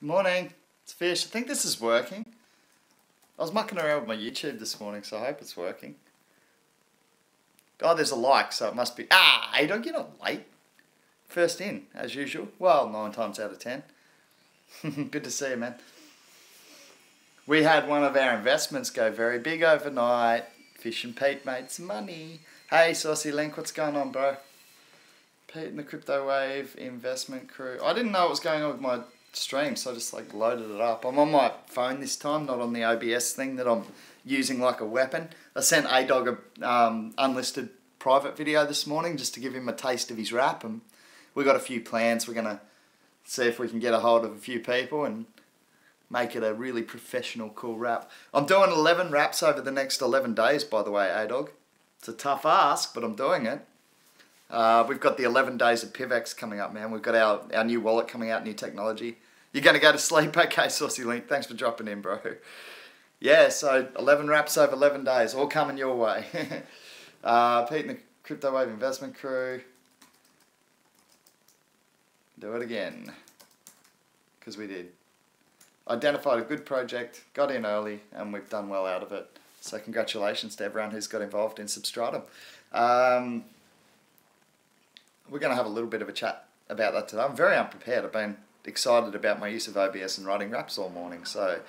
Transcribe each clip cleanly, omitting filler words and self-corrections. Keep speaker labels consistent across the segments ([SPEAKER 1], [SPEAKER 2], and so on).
[SPEAKER 1] Morning, it's Fish. I think this is working. I was mucking around with my YouTube this morning, so I hope it's working. Oh, there's a like, so it must be... Hey, don't get on late. First in, as usual. Well, 9 times out of 10. Good to see you, man. We had one of our investments go very big overnight. Fish and Pete made some money. Hey, Saucy Link, what's going on, bro? Pete and the Crypto Wave investment crew. I didn't know what was going on with my stream, so I just loaded it up. I'm on my phone this time, not on the OBS thing that I'm using like a weapon. I sent A-Dog a unlisted private video this morning just to give him a taste of his rap, and we got a few plans. We're gonna see if we can get a hold of a few people and make it a really professional, cool rap. I'm doing 11 raps over the next 11 days, by the way, A-Dog. It's a tough ask, but I'm doing it. We've got the 11 days of PIVX coming up, man. We've got our new wallet coming out, new technology. You're going to go to sleep? Okay, Saucy Link. Thanks for dropping in, bro. Yeah, so 11 raps over 11 days, all coming your way. Pete and the Crypto Wave investment crew. Do it again. Because we did. Identified a good project, got in early, and we've done well out of it. So congratulations to everyone who's got involved in Substratum. We're going to have a little bit of a chat about that today. I'm very unprepared. I've been excited about my use of OBS and writing raps all morning, so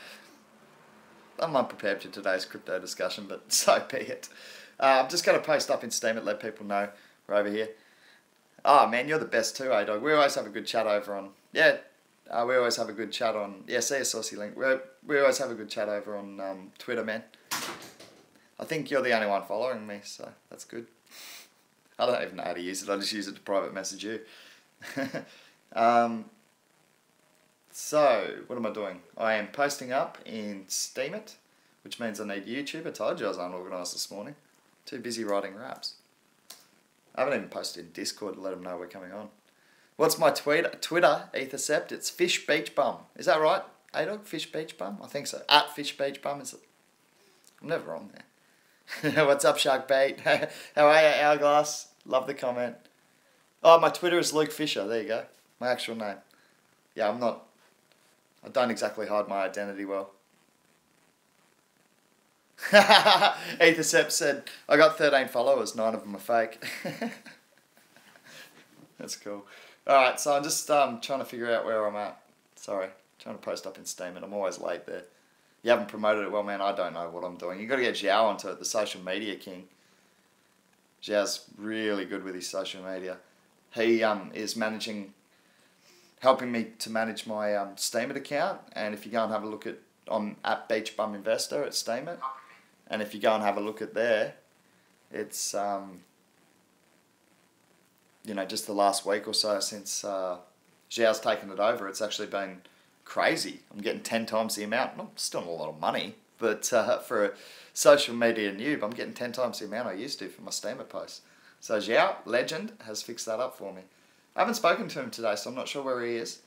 [SPEAKER 1] I'm unprepared for today's crypto discussion, but so be it. I'm just going to post up in Steam and let people know we're over here. Oh man, you're the best too, A-Dog. We always have a good chat over on... Yeah, we always have a good chat on... Yeah, see you, Saucy Link. We always have a good chat over on Twitter, man. I think you're the only one following me, so that's good. I don't even know how to use it. I just use it to private message you. So, what am I doing? I am posting up in Steemit, which means I need YouTube. I told you I was unorganised this morning. Too busy writing raps. I haven't even posted in Discord to let them know we're coming on. What's my Twitter, Ethercept? It's Fish Beach Bum. Is that right? A-Dog, Fish Beach Bum? I think so. At Fish Beach Bum. Is it? I'm never on there. What's up, Shark Bait? How are you, Hourglass? Love the comment. Oh, my Twitter is Luke Fisher. There you go. My actual name. Yeah, I don't exactly hide my identity well. Ethercept said, I got 13 followers, 9 of them are fake. That's cool. Alright, so I'm just trying to figure out where I'm at. Sorry, trying to post up in Steam and I'm always late there. You haven't promoted it well, man. I don't know what I'm doing. You've got to get Xiao onto it, the social media king. Xiao's really good with his social media. He is helping me to manage my Steemit account. And if you go and have a look at Beach Bum Investor at Steemit, and if you go and have a look at there, it's you know, just the last week or so since Xiao's taken it over, it's actually been crazy. I'm getting 10 times the amount. Still not a lot of money, but for a social media noob, I'm getting 10 times the amount I used to for my Steemit posts. So Xiao, legend, has fixed that up for me. I haven't spoken to him today, so I'm not sure where he is.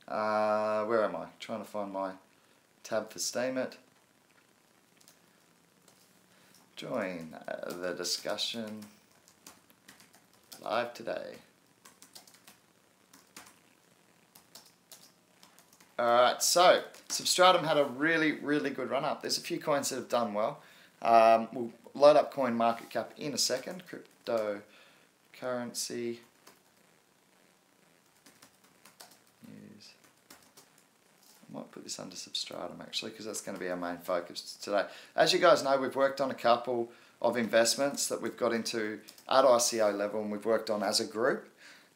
[SPEAKER 1] Where am I? Trying to find my tab for Steemit. Join the discussion live today. Alright, so Substratum had a really, really good run up. There's a few coins that have done well. We'll load up coin market cap in a second. Cryptocurrency news. I might put this under Substratum actually, because that's going to be our main focus today. As you guys know, we've worked on a couple of investments that we've got into at ICO level and we've worked on as a group.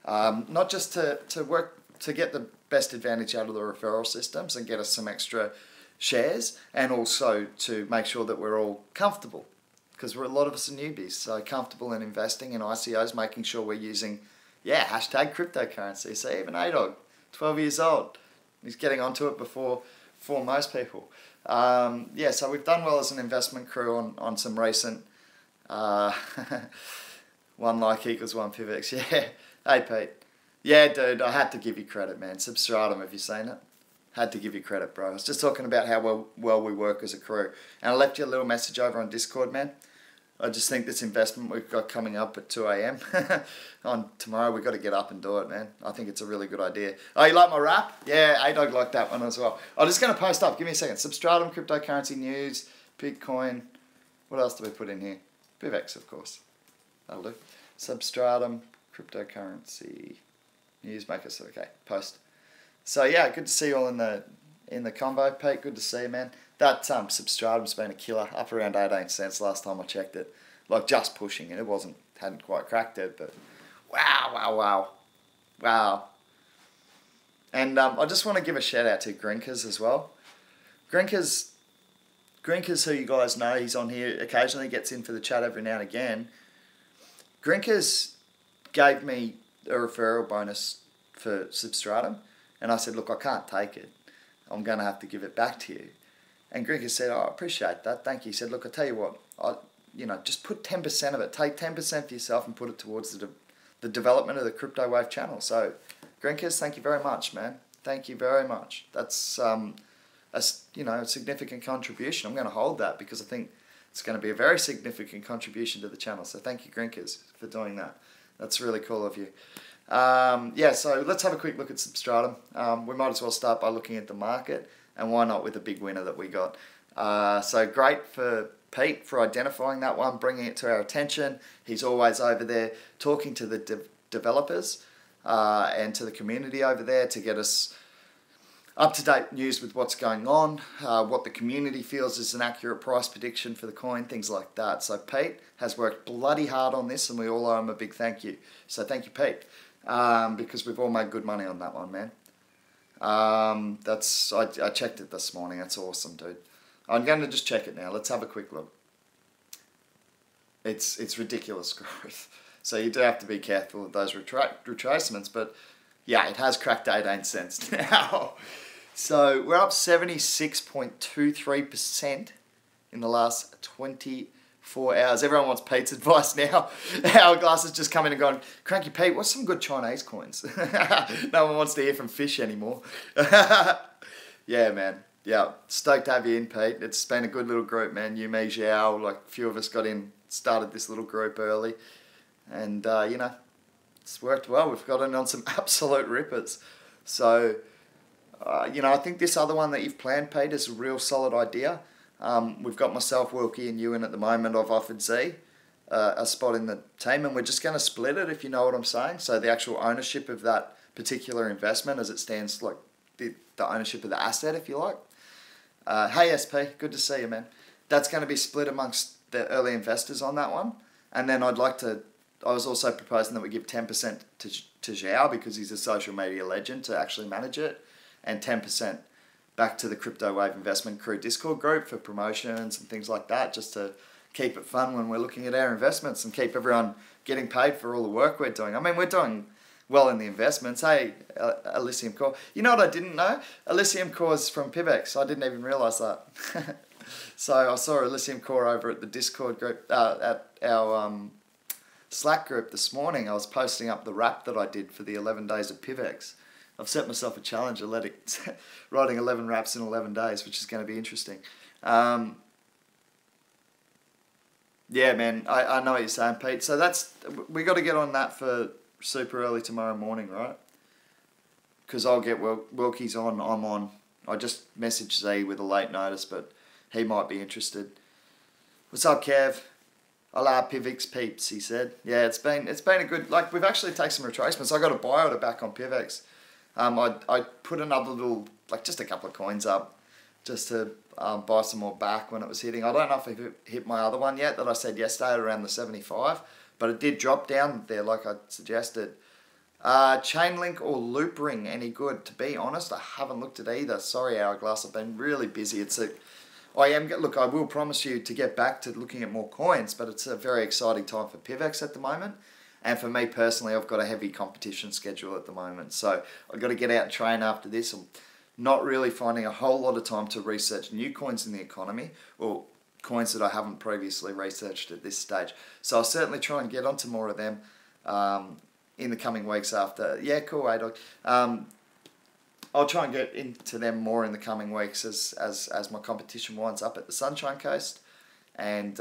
[SPEAKER 1] Not just to work to get the best advantage out of the referral systems and get us some extra shares, and also to make sure that we're all comfortable, because a lot of us are newbies, so comfortable in investing in ICOs, making sure we're using, yeah, hashtag cryptocurrency. So even A-Dog, 12 years old, he's getting onto it before most people. Yeah, so we've done well as an investment crew on some recent 1 like equals 1 PIVX. Yeah, hey Pete. Yeah, dude, I had to give you credit, man. Substratum, have you seen it? Had to give you credit, bro. I was just talking about how well we work as a crew. And I left you a little message over on Discord, man. I just think this investment we've got coming up at 2 a.m. on tomorrow, we've got to get up and do it, man. I think it's a really good idea. Oh, you like my wrap? Yeah, A-Dog liked that one as well. I'm just going to post up. Give me a second. Substratum, cryptocurrency news, Bitcoin. What else do we put in here? PIVX, of course. That'll do. Substratum, cryptocurrency news, make us okay. Post. So yeah, good to see you all in the convo, Pete. Good to see you, man. That Substratum's been a killer, up around 18 cents last time I checked it. Like just pushing it. It hadn't quite cracked it, but wow. And I just want to give a shout out to Grinkers as well. Grinkers, who you guys know, he's on here occasionally, gets in for the chat every now and again. Grinkers gave me a referral bonus for Substratum, and I said, look, I can't take it. I'm going to have to give it back to you. And Grinkers said, oh, I appreciate that, thank you. He said, look, I tell you what, just put 10% of it, take 10% for yourself and put it towards the development of the Crypto Wave channel. So, Grinkers, thank you very much, man. Thank you very much. That's a significant contribution. I'm going to hold that because I think it's going to be a very significant contribution to the channel. So thank you, Grinkers, for doing that. That's really cool of you. So let's have a quick look at Substratum. We might as well start by looking at the market, and why not with a big winner that we got. So great for Pete for identifying that one, bringing it to our attention. He's always over there talking to the developers and to the community over there to get us up-to-date news with what's going on, what the community feels is an accurate price prediction for the coin, things like that. So Pete has worked bloody hard on this, and we all owe him a big thank you. So thank you, Pete, because we've all made good money on that one, man. I checked it this morning. That's awesome, dude. I'm going to just check it now. Let's have a quick look. It's ridiculous growth. So you do have to be careful with those retracements, but yeah, it has cracked 18 cents now. So we're up 76.23% in the last 24 hours. Everyone wants Pete's advice now. Hourglass has just come in and gone, Cranky Pete, what's some good Chinese coins? No one wants to hear from fish anymore. Yeah, man. Yeah, stoked to have you in, Pete. It's been a good little group, man. You, me, Zhao, like a few of us started this little group early. And, it's worked well. We've got in on some absolute rippers. So, I think this other one that you've planned, Pete, is a real solid idea. We've got myself, Wilkie, and you in at the moment. I've offered Z a spot in the team, and we're just going to split it, if you know what I'm saying. So the actual ownership of that particular investment as it stands, like the ownership of the asset, if you like. Hey, SP, good to see you, man. That's going to be split amongst the early investors on that one. And then I was also proposing that we give 10% to Zhao because he's a social media legend to actually manage it, and 10% back to the Crypto Wave Investment Crew Discord group for promotions and things like that, just to keep it fun when we're looking at our investments and keep everyone getting paid for all the work we're doing. I mean, we're doing well in the investments. Hey, Elysium Core. You know what I didn't know? Elysium Core is from PIVX. I didn't even realise that. So I saw Elysium Core over at the Discord group, at our Slack group this morning. I was posting up the wrap that I did for the 11 days of PIVX. I've set myself a challenge of writing 11 raps in 11 days, which is going to be interesting. Yeah, man, I know what you're saying, Pete. So we got to get on that for super early tomorrow morning, right? Because I'll get Wilkie's on, I'm on. I just messaged Z with a late notice, but he might be interested. What's up, Kev? Hola, PIVX peeps, he said. Yeah, it's been a good, like, we've actually taken some retracements. I got a buy order back on PIVX. I put another little, like, just a couple of coins up just to buy some more back when it was hitting. I don't know if it hit my other one yet that I said yesterday around the 75, but it did drop down there like I suggested. Chainlink or Loop Ring, any good? To be honest, I haven't looked at either. Sorry, Hourglass, I've been really busy. Look, I will promise you to get back to looking at more coins, but it's a very exciting time for PIVX at the moment. And for me personally, I've got a heavy competition schedule at the moment. So I've got to get out and train after this. I'm not really finding a whole lot of time to research new coins in the economy, or coins that I haven't previously researched at this stage. So I'll certainly try and get onto more of them in the coming weeks after. Yeah, cool, A-Dog. I'll try and get into them more in the coming weeks as my competition winds up at the Sunshine Coast. And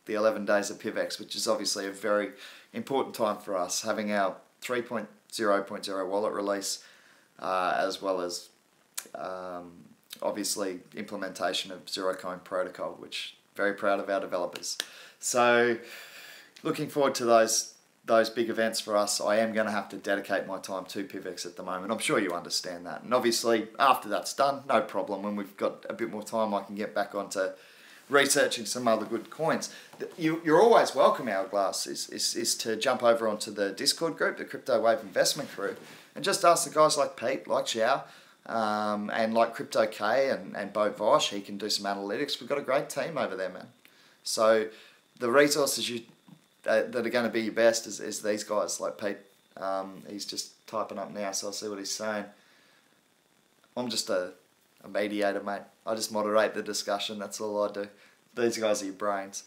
[SPEAKER 1] the 11 days of PIVX, which is obviously a very important time for us, having our 3.0.0 wallet release, as well as obviously implementation of Zerocoin protocol, which very proud of our developers. So looking forward to those big events for us. I am going to have to dedicate my time to PIVX at the moment. I'm sure you understand that. And obviously after that's done, no problem. When we've got a bit more time, I can get back onto researching some other good coins. You're always welcome, Hourglass, is to jump over onto the Discord group, the Crypto Wave Investment Crew, and just ask the guys like Pete, like Xiao, and like Crypto K and Bo Vosh. He can do some analytics. We've got a great team over there, man. So the resources that are going to be your best is these guys like Pete. He's just typing up now, so I'll see what he's saying. I'm just a mediator, mate. I just moderate the discussion. That's all I do. These guys are your brains.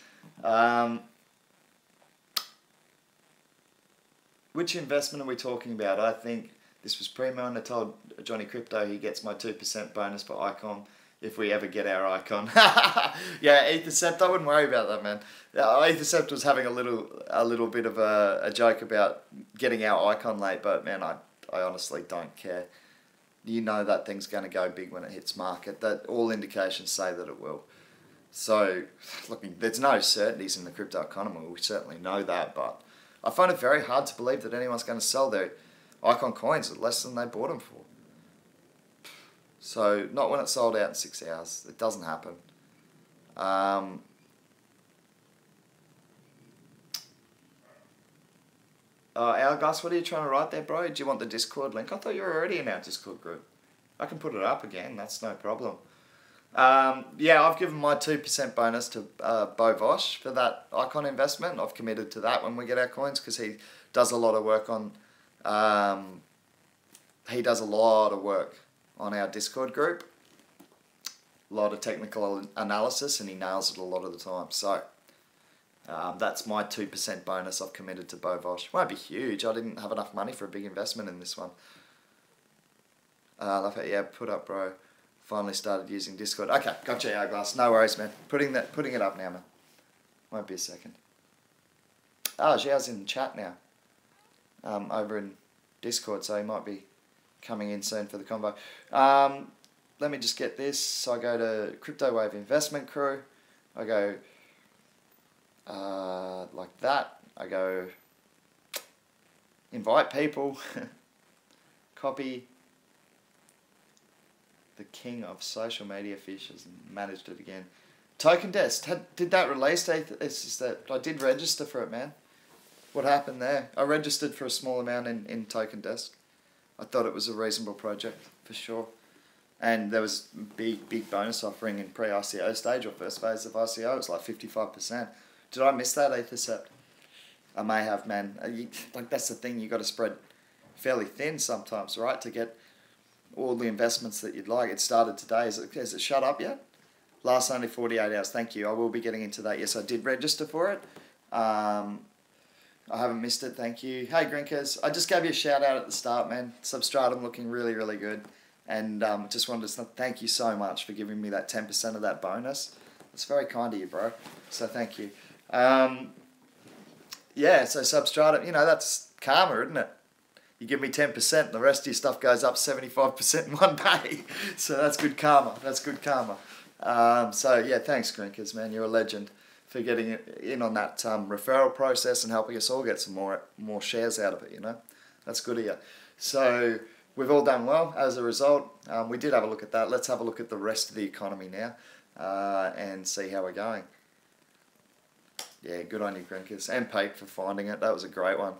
[SPEAKER 1] Which investment are we talking about? I think this was Primo, and I told Johnny Crypto he gets my 2% bonus per icon if we ever get our icon. Yeah, Ethercept, I wouldn't worry about that, man. Ethercept was having a little bit of a joke about getting our icon late, but man, I honestly don't care. You know that thing's going to go big when it hits market. That all indications say that it will. So, look, there's no certainties in the crypto economy. We certainly know that, but I find it very hard to believe that anyone's going to sell their icon coins at less than they bought them for. So, not when it's sold out in 6 hours. It doesn't happen. Hourglass, what are you trying to write there, bro? Do you want the Discord link? I thought you were already in our Discord group. I can put it up again. That's no problem. Yeah, I've given my 2% bonus to Bo Vosh for that icon investment. I've committed to that when we get our coins because he does a lot of work on... he does a lot of work on our Discord group. A lot of technical analysis, and he nails it a lot of the time. So... that's my 2% bonus I've committed to Bo Vosh. Won't be huge. I didn't have enough money for a big investment in this one. Yeah, put up, bro. Finally started using Discord. Okay, gotcha, Hourglass. No worries, man. Putting it up now, man. Won't be a second. Oh, Xiao's in the chat now. Over in Discord, so he might be coming in soon for the convo. Let me just get this. So I go to Crypto Wave Investment Crew. I go... like that. I go invite people, copy the king of social media fishes, and managed it again. Token Desk, did that release? It's just that I did register for it, man. What happened there? I registered for a small amount in Token Desk. I thought it was a reasonable project for sure, and there was big bonus offering in pre-ICO stage or first phase of ICO. It was like 55%. Did I miss that, Ethercept? I may have, man. Like, that's the thing, you got to spread fairly thin sometimes, right, to get all the investments that you'd like. It started today. Has it shut up yet? Last only 48 hours. Thank you. I will be getting into that. Yes, I did register for it. I haven't missed it. Thank you. Hey, Grinkers. I just gave you a shout out at the start, man. Substratum looking really, really good. And just wanted to thank you so much for giving me that 10% of that bonus. It's very kind of you, bro. So thank you. Yeah, so Substratum, you know, that's karma, isn't it? You give me 10% and the rest of your stuff goes up 75% in one day. So that's good karma. That's good karma. So yeah, thanks, Grinkers, man. You're a legend for getting in on that referral process and helping us all get some more shares out of it, you know. That's good of you. So we've all done well as a result. We did have a look at that. Let's have a look at the rest of the economy now and see how we're going. Yeah, good on you, Grinkers. And Pete for finding it. That was a great one.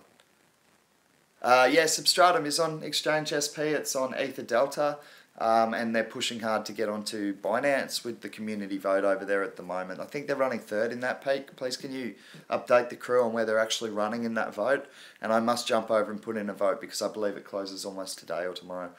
[SPEAKER 1] Yeah, Substratum is on Exchange SP. It's on Ether Delta. And they're pushing hard to get onto Binance with the community vote over there at the moment. I think they're running third in that, Pete. Please, can you update the crew on where they're actually running in that vote? And I must jump over and put in a vote because I believe it closes almost today or tomorrow.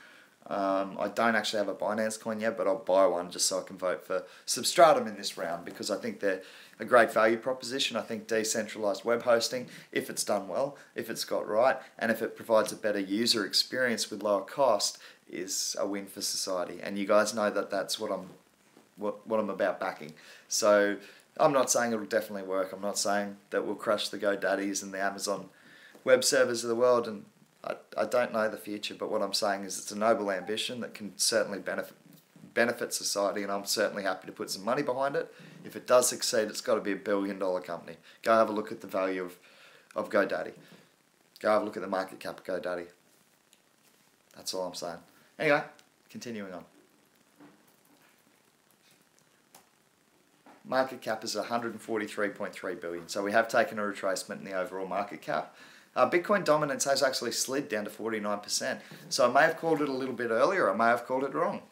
[SPEAKER 1] I don't actually have a Binance coin yet, but I'll buy one just so I can vote for Substratum in this round because I think they're a great value proposition. I think decentralized web hosting, if it's done well, if it's got right, and if it provides a better user experience with lower cost, is a win for society. And you guys know that that's what I'm about backing. So I'm not saying it'll definitely work. I'm not saying that we'll crush the GoDaddies and the Amazon web servers of the world, and I don't know the future, but what I'm saying is it's a noble ambition that can certainly benefit society, and I'm certainly happy to put some money behind it. If it does succeed, it's got to be $1 billion company. Go have a look at the value of GoDaddy. Go have a look at the market cap of GoDaddy. That's all I'm saying. Anyway, continuing on. Market cap is 143.3 billion. So we have taken a retracement in the overall market cap. Bitcoin dominance has actually slid down to 49%. So I may have called it a little bit earlier. I may have called it wrong.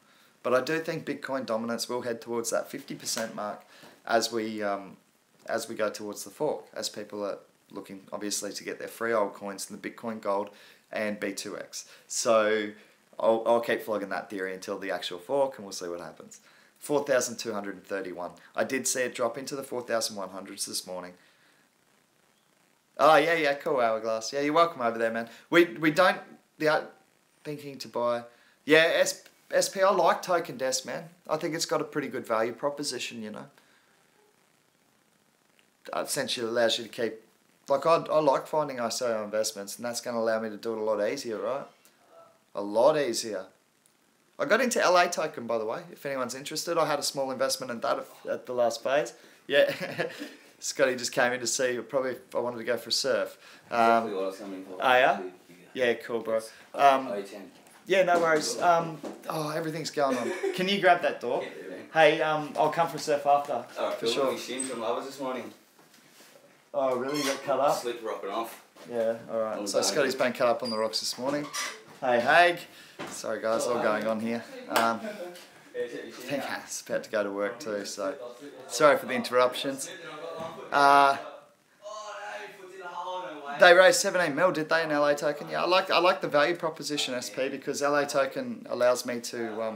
[SPEAKER 1] But I do think Bitcoin dominance will head towards that 50% mark as we go towards the fork, as people are looking, obviously, to get their free altcoins in the Bitcoin Gold and B2X. So I'll keep flogging that theory until the actual fork, and we'll see what happens. 4,231. I did see it drop into the 4,100s this morning. Oh, yeah, cool, Hourglass. Yeah, you're welcome over there, man. We don't, thinking to buy, yeah, SP, I like Token Desk, man. I think it's got a pretty good value proposition, you know. Essentially allows you to keep, like I like finding ICO investments, and that's going to allow me to do it a lot easier, right? A lot easier. I got into LA Token, by the way, if anyone's interested. I had a small investment in that at the last phase. Yeah, Scotty just came in to see, probably if I wanted to go for a surf.
[SPEAKER 2] Exactly what I was coming for.
[SPEAKER 1] Oh, yeah? Yeah, cool, bro. Yeah, no worries. Everything's going on. Can you grab that door? Hey, I'll come for a surf after. For sure.
[SPEAKER 2] I shimmed from lovers this morning.
[SPEAKER 1] Oh, really? You got cut up?
[SPEAKER 2] Slip rocking off.
[SPEAKER 1] Yeah, alright. So Scotty's been cut up on the rocks this morning. Hey, Haig. Sorry guys, all going on here. I think I was about to go to work too, so sorry for the interruptions. They raised 17 mil, did they, in LA Token? Yeah, I like the value proposition, SP, because LA Token allows me to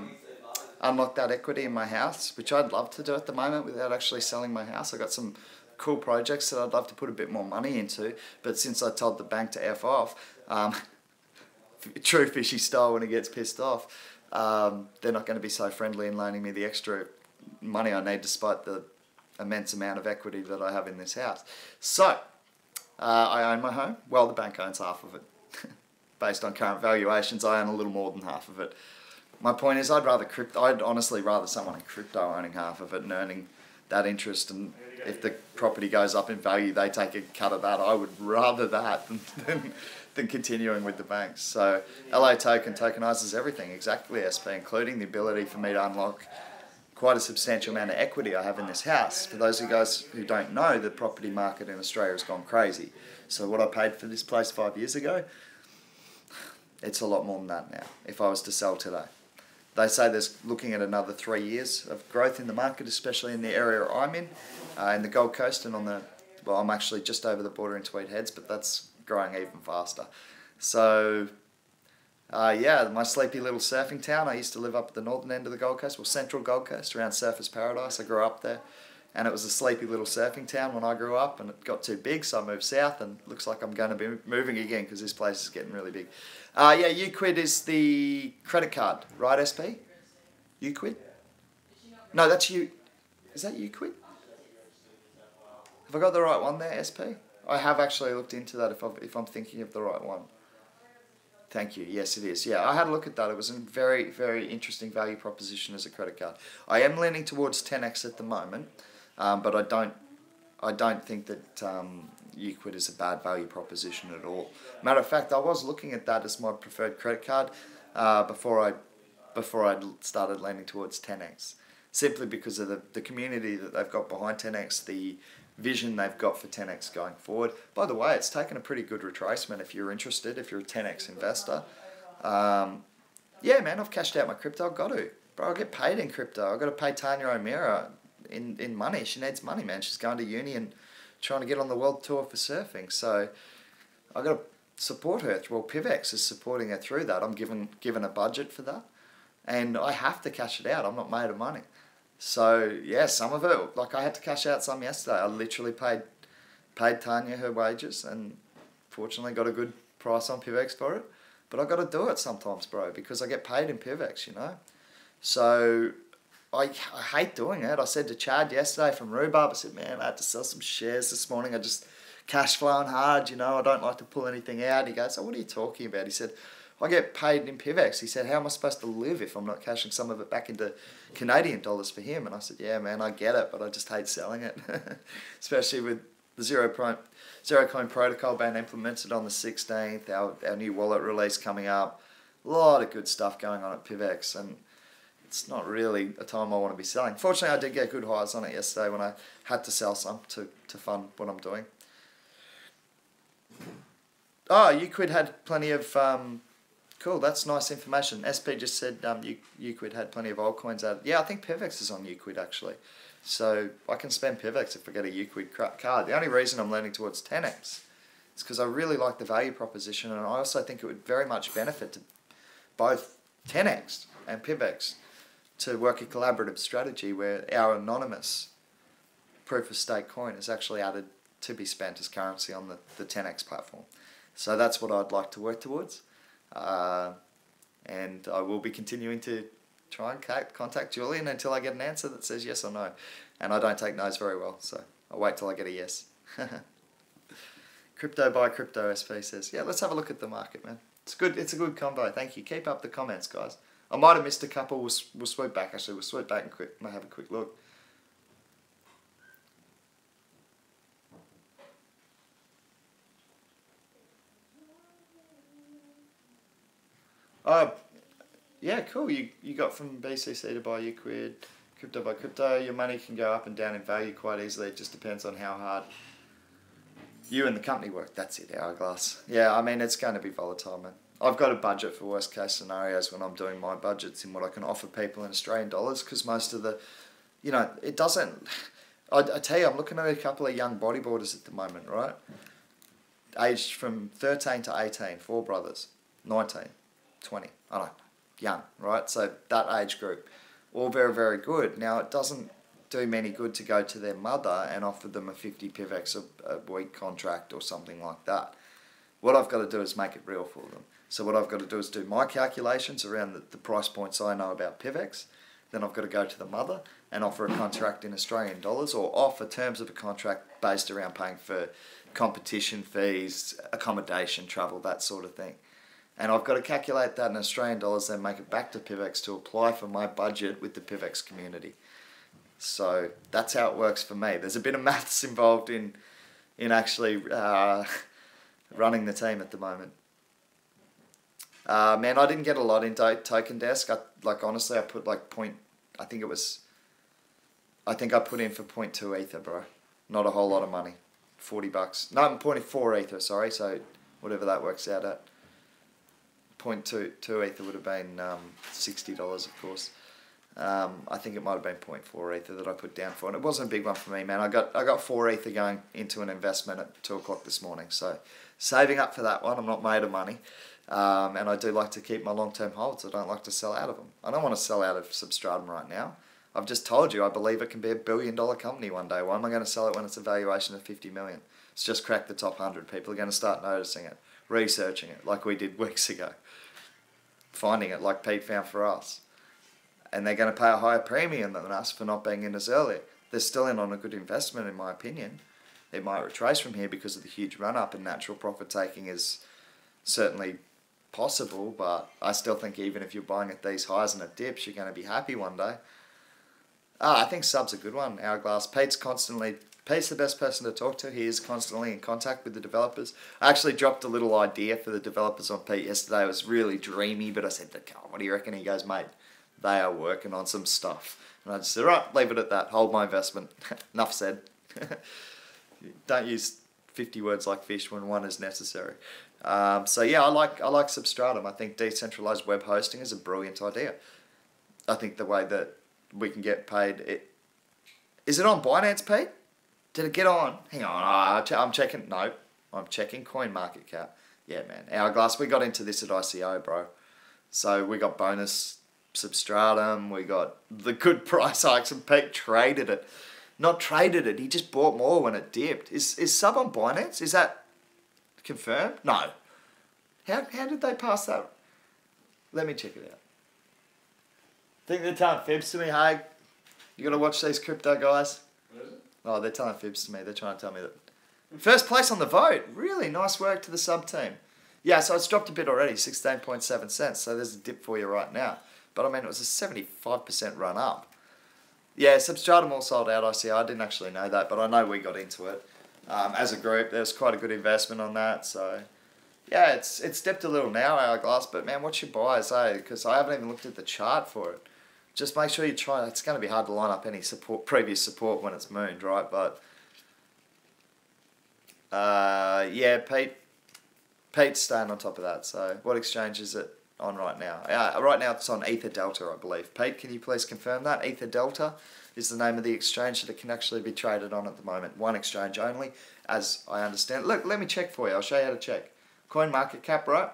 [SPEAKER 1] unlock that equity in my house, which I'd love to do at the moment without actually selling my house. I got some cool projects that I'd love to put a bit more money into, but since I told the bank to F off, true fishy style when it gets pissed off, they're not going to be so friendly in loaning me the extra money I need despite the immense amount of equity that I have in this house. So, I own my home. Well, the bank owns half of it. Based on current valuations, I own a little more than half of it. My point is, I'd honestly rather someone in crypto owning half of it and earning that interest, and if the property goes up in value, they take a cut of that. I would rather that than continuing with the banks. So LA Token tokenizes everything, exactly, SP, including the ability for me to unlock quite a substantial amount of equity I have in this house. For those of you guys who don't know, the property market in Australia has gone crazy. So what I paid for this place 5 years ago, it's a lot more than that now, if I was to sell today. They say there's looking at another 3 years of growth in the market, especially in the area I'm in the Gold Coast, and I'm actually just over the border in Tweed Heads, but that's growing even faster. So, yeah, my sleepy little surfing town. I used to live up at the northern end of the Gold Coast, well, central Gold Coast, around Surfers Paradise. I grew up there, and it was a sleepy little surfing town when I grew up, and it got too big, so I moved south, and it looks like I'm going to be moving again because this place is getting really big. Yeah, Uquid is the credit card, right, SP? Uquid? No, that's you. Is that Uquid? Have I got the right one there, SP? I have actually looked into that if I'm thinking of the right one. Thank you. Yes, it is. Yeah, I had a look at that. It was a very, very interesting value proposition as a credit card. I am leaning towards 10x at the moment, but I don't think that Uquid is a bad value proposition at all. Matter of fact, I was looking at that as my preferred credit card before I started leaning towards 10x, simply because of the community that they've got behind 10x, the vision they've got for 10x going forward. By the way, it's taken a pretty good retracement if you're interested, if you're a 10x investor. Yeah, man, I've cashed out my crypto. I've got to. Bro, I get paid in crypto. I've got to pay Tanya O'Meara in money. She needs money, man. She's going to uni and trying to get on the world tour for surfing. So I've got to support her. Well, PIVX is supporting her through that. I'm given a budget for that. And I have to cash it out. I'm not made of money. So, yeah, some of it, like I had to cash out some yesterday. I literally paid Tanya her wages and fortunately got a good price on PIVX for it. But I got to do it sometimes, bro, because I get paid in PIVX, you know. So, I hate doing it. I said to Chad yesterday from Rhubarb, I said, man, I had to sell some shares this morning. I just cash flowing hard, I don't like to pull anything out. He goes, oh, what are you talking about? He said, I get paid in PIVX. He said, how am I supposed to live if I'm not cashing some of it back into Canadian dollars for him? And I said, yeah, man, I get it, but I just hate selling it. Especially with the zero coin protocol being implemented on the 16th, our new wallet release coming up. A lot of good stuff going on at PIVX, and it's not really a time I want to be selling. Fortunately, I did get good highs on it yesterday when I had to sell some to fund what I'm doing. Oh, Euclid had plenty of... cool, that's nice information. SP just said Euclid had plenty of altcoins out. Yeah, I think PIVX is on Euclid, actually. So I can spend PIVX if I get a Euclid card. The only reason I'm leaning towards 10x is because I really like the value proposition, and I also think it would very much benefit to both 10x and PIVX to work a collaborative strategy where our anonymous proof of stake coin is actually added to be spent as currency on the 10x platform. So that's what I'd like to work towards. And I will be continuing to try and contact Julian until I get an answer that says yes or no. And I don't take no's very well, so I'll wait till I get a yes. Crypto by crypto, SP says. Yeah, let's have a look at the market, man. It's good. It's a good combo. Thank you. Keep up the comments, guys. I might have missed a couple. We'll swoop back, actually. We'll swoop back and have a quick look. Yeah, cool. You got from BCC to buy Euclid, crypto by crypto. Your money can go up and down in value quite easily. It just depends on how hard you and the company work. That's it, Hourglass. Yeah, I mean, it's going to be volatile, man. I've got a budget for worst case scenarios when I'm doing my budgets in what I can offer people in Australian dollars, because most of the, it doesn't... I tell you, I'm looking at a couple of young bodyboarders at the moment, right? Aged from 13 to 18, 4 brothers, 19, 20, I don't know, young, right? So that age group, all very, very good. Now, it doesn't do me any good to go to their mother and offer them a 50 PIVX a week contract or something like that. What I've got to do is make it real for them. So what I've got to do is do my calculations around the price points I know about PIVX. Then I've got to go to the mother and offer a contract in Australian dollars, or offer terms of a contract based around paying for competition fees, accommodation, travel, that sort of thing. And I've got to calculate that in Australian dollars, then make it back to PIVX to apply for my budget with the PIVX community. So that's how it works for me. There's a bit of maths involved in actually running the team at the moment. Man, I didn't get a lot in Token Desk. Honestly, I put I think I put in for 0.2 Ether, bro. Not a whole lot of money. $40. No, 0.4 Ether, sorry. So whatever that works out at. 0.2 Ether would have been $60, of course. I think it might have been 0.4 Ether that I put down for, and it wasn't a big one for me, man. I got 4 Ether going into an investment at 2 o'clock this morning, so saving up for that one. I'm not made of money, and I do like to keep my long-term holds. I don't like to sell out of them. I don't want to sell out of Substratum right now. I've just told you I believe it can be $1 billion company one day. Why am I going to sell it when it's a valuation of 50 million? It's just cracked the top 100. People are going to start noticing it, researching it like we did weeks ago, finding it like Pete found for us. And they're going to pay a higher premium than us for not being in as early. They're still in on a good investment, in my opinion. It might retrace from here because of the huge run-up, and natural profit taking is certainly possible, but I still think even if you're buying at these highs and it dips, you're going to be happy one day. I think Sub's a good one, Hourglass. Pete's the best person to talk to. He is constantly in contact with the developers. I actually dropped a little idea for the developers on Pete yesterday. It was really dreamy, but I said, oh, what do you reckon? He goes, mate, they are working on some stuff. And I just said, right, leave it at that. Hold my investment. Enough said. Don't use 50 words like fish when one is necessary. So yeah, I like Substratum. I think decentralized web hosting is a brilliant idea. I think the way that we can get paid... Is it on Binance, Pete? Did it get on? Hang on, I'm checking... No, I'm checking CoinMarketCap. Yeah, man. Hourglass, we got into this at ICO, bro. So we got bonus Substratum, we got the good price hikes, and Pete traded it. Not traded it, he just bought more when it dipped. Is Sub on Binance? Is that confirmed? No. How did they pass that? Let me check it out. Think they're telling fibs to me, hey? You got to watch these crypto guys.
[SPEAKER 2] What is it?
[SPEAKER 1] Oh, they're telling fibs to me. They're trying to tell me that. First place on the vote. Really nice work to the sub team. Yeah, so it's dropped a bit already, 16.7 cents. So there's a dip for you right now. But I mean, it was a 75% run up. Yeah, Substratum all sold out, I see. I didn't actually know that, but I know we got into it. As a group, there's quite a good investment on that. So, yeah, it's dipped a little now, Hourglass. But, man, what's your buys, eh? Because I haven't even looked at the chart for it. Just make sure you try. It's going to be hard to line up any previous support when it's mooned, right? But, yeah, Pete's staying on top of that. So, what exchange is it on right now? Right now, it's on Ether Delta, I believe. Pete, can you please confirm that? Ether Delta is the name of the exchange that it can actually be traded on at the moment. One exchange only, as I understand. Look, let me check for you. I'll show you how to check. Coin market cap, right?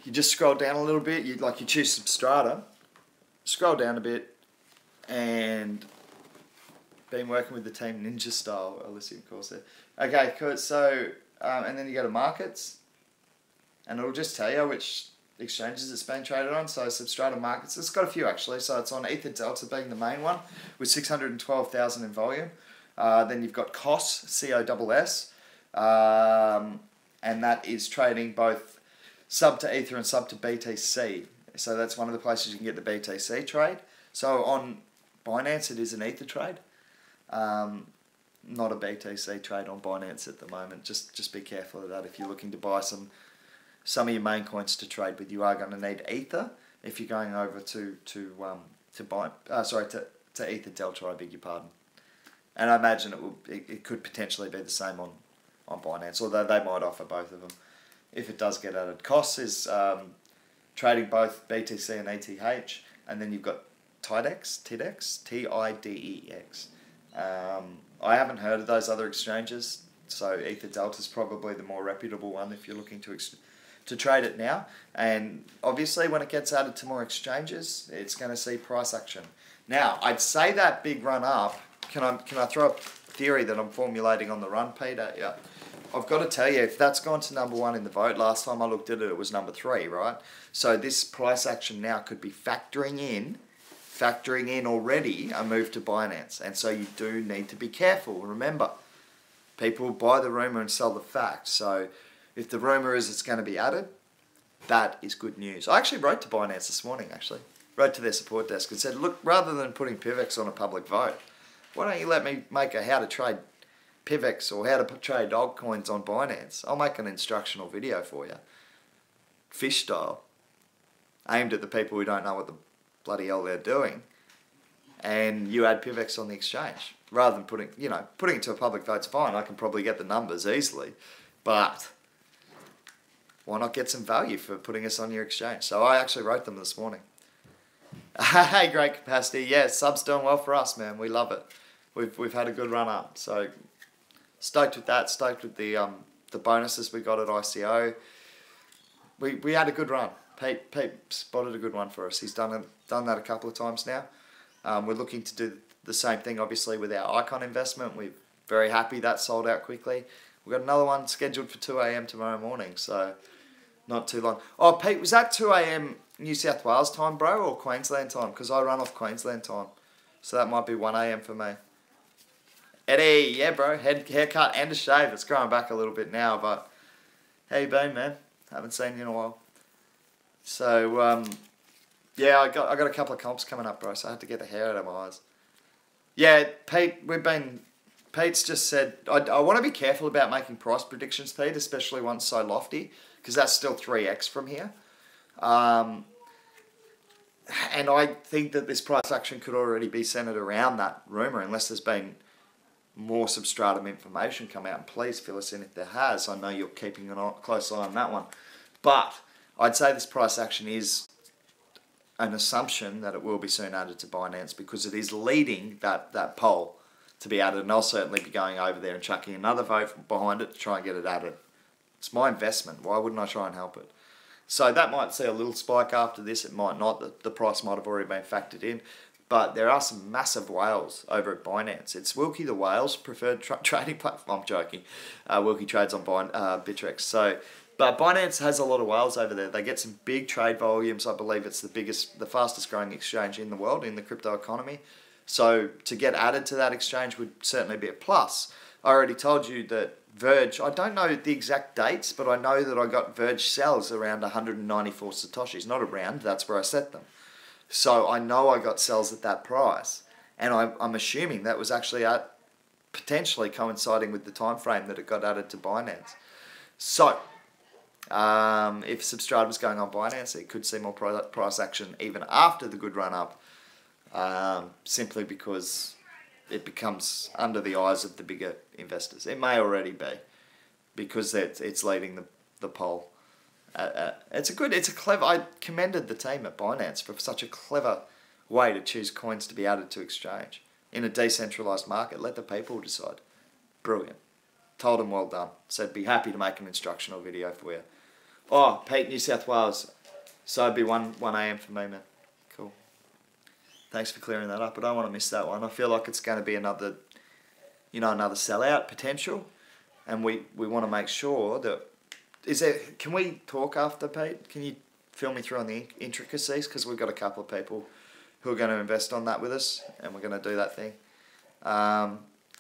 [SPEAKER 1] You just scroll down a little bit. You choose Substratum. Scroll down a bit, and been working with the team Ninja style. Elysium course there. Okay, cool. So, and then you go to markets, and it'll just tell you which exchanges it's been traded on. So Substratum markets, it's got a few actually. So it's on Ether Delta being the main one with 612,000 in volume. Then you've got COS, COSS, and that is trading both sub to Ether and sub to BTC. So that's one of the places you can get the BTC trade. So on Binance it is an Ether trade. Not a BTC trade on Binance at the moment. Just be careful of that. If you're looking to buy some of your main coins to trade with, you are going to need Ether if you're going over to Ether Delta, I beg your pardon. And I imagine it could potentially be the same on Binance, although they might offer both of them if it does get added. COS is trading both BTC and ETH, and then you've got TIDEX, TIDEX. I haven't heard of those other exchanges, so Ether Delta is probably the more reputable one if you're looking to trade it now. And obviously when it gets added to more exchanges, it's going to see price action. Now, I'd say that big run up, can I throw a theory that I'm formulating on the run, Peter? Yeah. I've got to tell you, if that's gone to number 1 in the vote, last time I looked at it, it was number 3, right? So this price action now could be factoring in already a move to Binance. And so you do need to be careful. Remember, people buy the rumour and sell the fact. So if the rumour is it's going to be added, that is good news. I actually wrote to Binance this morning, Wrote to their support desk and said, look, rather than putting PIVX on a public vote, why don't you let me make a how to trade PIVX or how to trade altcoins on Binance? I'll make an instructional video for you. Fish style. Aimed at the people who don't know what the bloody hell they're doing. And you add PIVX on the exchange. Rather than putting it to a public vote's fine. I can probably get the numbers easily. But why not get some value for putting us on your exchange? So I actually wrote them this morning. Hey, great capacity. Yeah, sub's doing well for us, man. We love it. We've had a good run up. So stoked with that. Stoked with the bonuses we got at ICO. We had a good run. Pete spotted a good one for us. He's done that a couple of times now. We're looking to do the same thing, obviously, with our Icon investment. We're very happy that sold out quickly. We've got another one scheduled for 2 a.m. tomorrow morning, so not too long. Oh, Pete, was that 2 a.m. New South Wales time, bro, or Queensland time? Because I run off Queensland time, so that might be 1 a.m. for me. Eddie, yeah, bro, haircut and a shave. It's growing back a little bit now, but how you been, man? Haven't seen you in a while. So, yeah, I got a couple of comps coming up, bro, so I had to get the hair out of my eyes. Yeah, Pete's just said, I want to be careful about making price predictions, Pete, especially ones so lofty, because that's still 3x from here. And I think that this price action could already be centered around that rumour, unless there's been more Substratum information come out. And please fill us in if there has. I know you're keeping a close eye on that one. But I'd say this price action is an assumption that it will be soon added to Binance, because it is leading that poll to be added, and I'll certainly be going over there and chucking another vote behind it to try and get it added. It's my investment. Why wouldn't I try and help it? So that might see a little spike after this. It might not. The price might have already been factored in. But there are some massive whales over at Binance. It's Wilkie the Whale's preferred trading platform. I'm joking. Wilkie trades on Bittrex. So But Binance has a lot of whales over there. They get some big trade volumes. I believe it's the fastest growing exchange in the world in the crypto economy. So to get added to that exchange would certainly be a plus. I already told you that Verge, I don't know the exact dates, but I know that I got Verge sells around 194 Satoshis. Not around, that's where I set them. So I know I got sells at that price. And I'm assuming that was actually potentially coinciding with the time frame that it got added to Binance. So if Substratum was going on Binance, it could see more price action even after the good run up, simply because it becomes under the eyes of the bigger investors. It may already be, because it's leading the poll. It's a clever. I commended the team at Binance for such a clever way to choose coins to be added to exchange in a decentralized market. Let the people decide. Brilliant. Told them well done. Said be happy to make an instructional video for you. Oh, Pete, New South Wales. So it'd be 1 AM for me, man. Cool. Thanks for clearing that up. I don't want to miss that one. I feel like it's going to be another sellout potential, and we want to make sure that can we talk after, Pete? Can you fill me through on the intricacies, because we've got a couple of people who are going to invest on that with us, and we're going to do that thing. I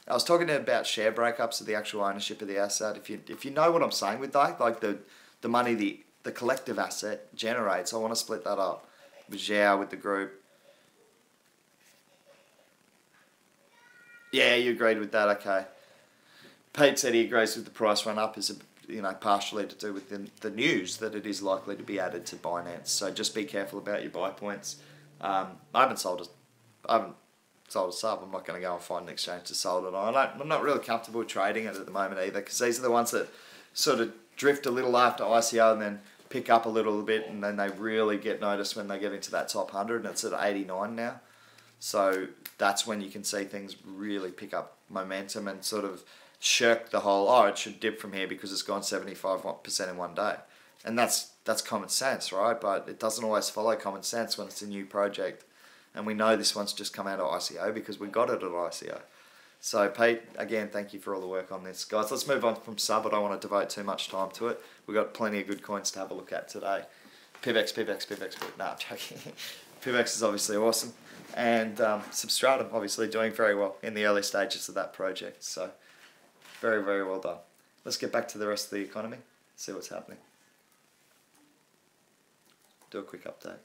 [SPEAKER 1] was talking about share breakups of the actual ownership of the asset. If you know what I'm saying with that, like the money the collective asset generates, I want to split that up with Zhao, with the group. Yeah, you agreed with that. Okay. Pete said he agrees with the price run up is partially to do with the news that it is likely to be added to Binance. So just be careful about your buy points. I haven't sold a sub. I'm not going to go and find an exchange to sell it on. I'm not really comfortable trading it at the moment either, because these are the ones that sort of drift a little after ICO and then pick up a little bit, and then they really get noticed when they get into that top 100, and it's at 89 now. So that's when you can see things really pick up momentum and sort of shirk the whole, it should dip from here because it's gone 75% in one day. And that's common sense, right? But it doesn't always follow common sense when it's a new project. And we know this one's just come out of ICO because we got it at ICO. So Pete, again, thank you for all the work on this. Guys, let's move on from sub. I don't want to devote too much time to it. We've got plenty of good coins to have a look at today. PIVX. Nah, I'm joking. PIVX is obviously awesome. And Substratum, obviously doing very well in the early stages of that project. So very, very well done. Let's get back to the rest of the economy, see what's happening. Do a quick update.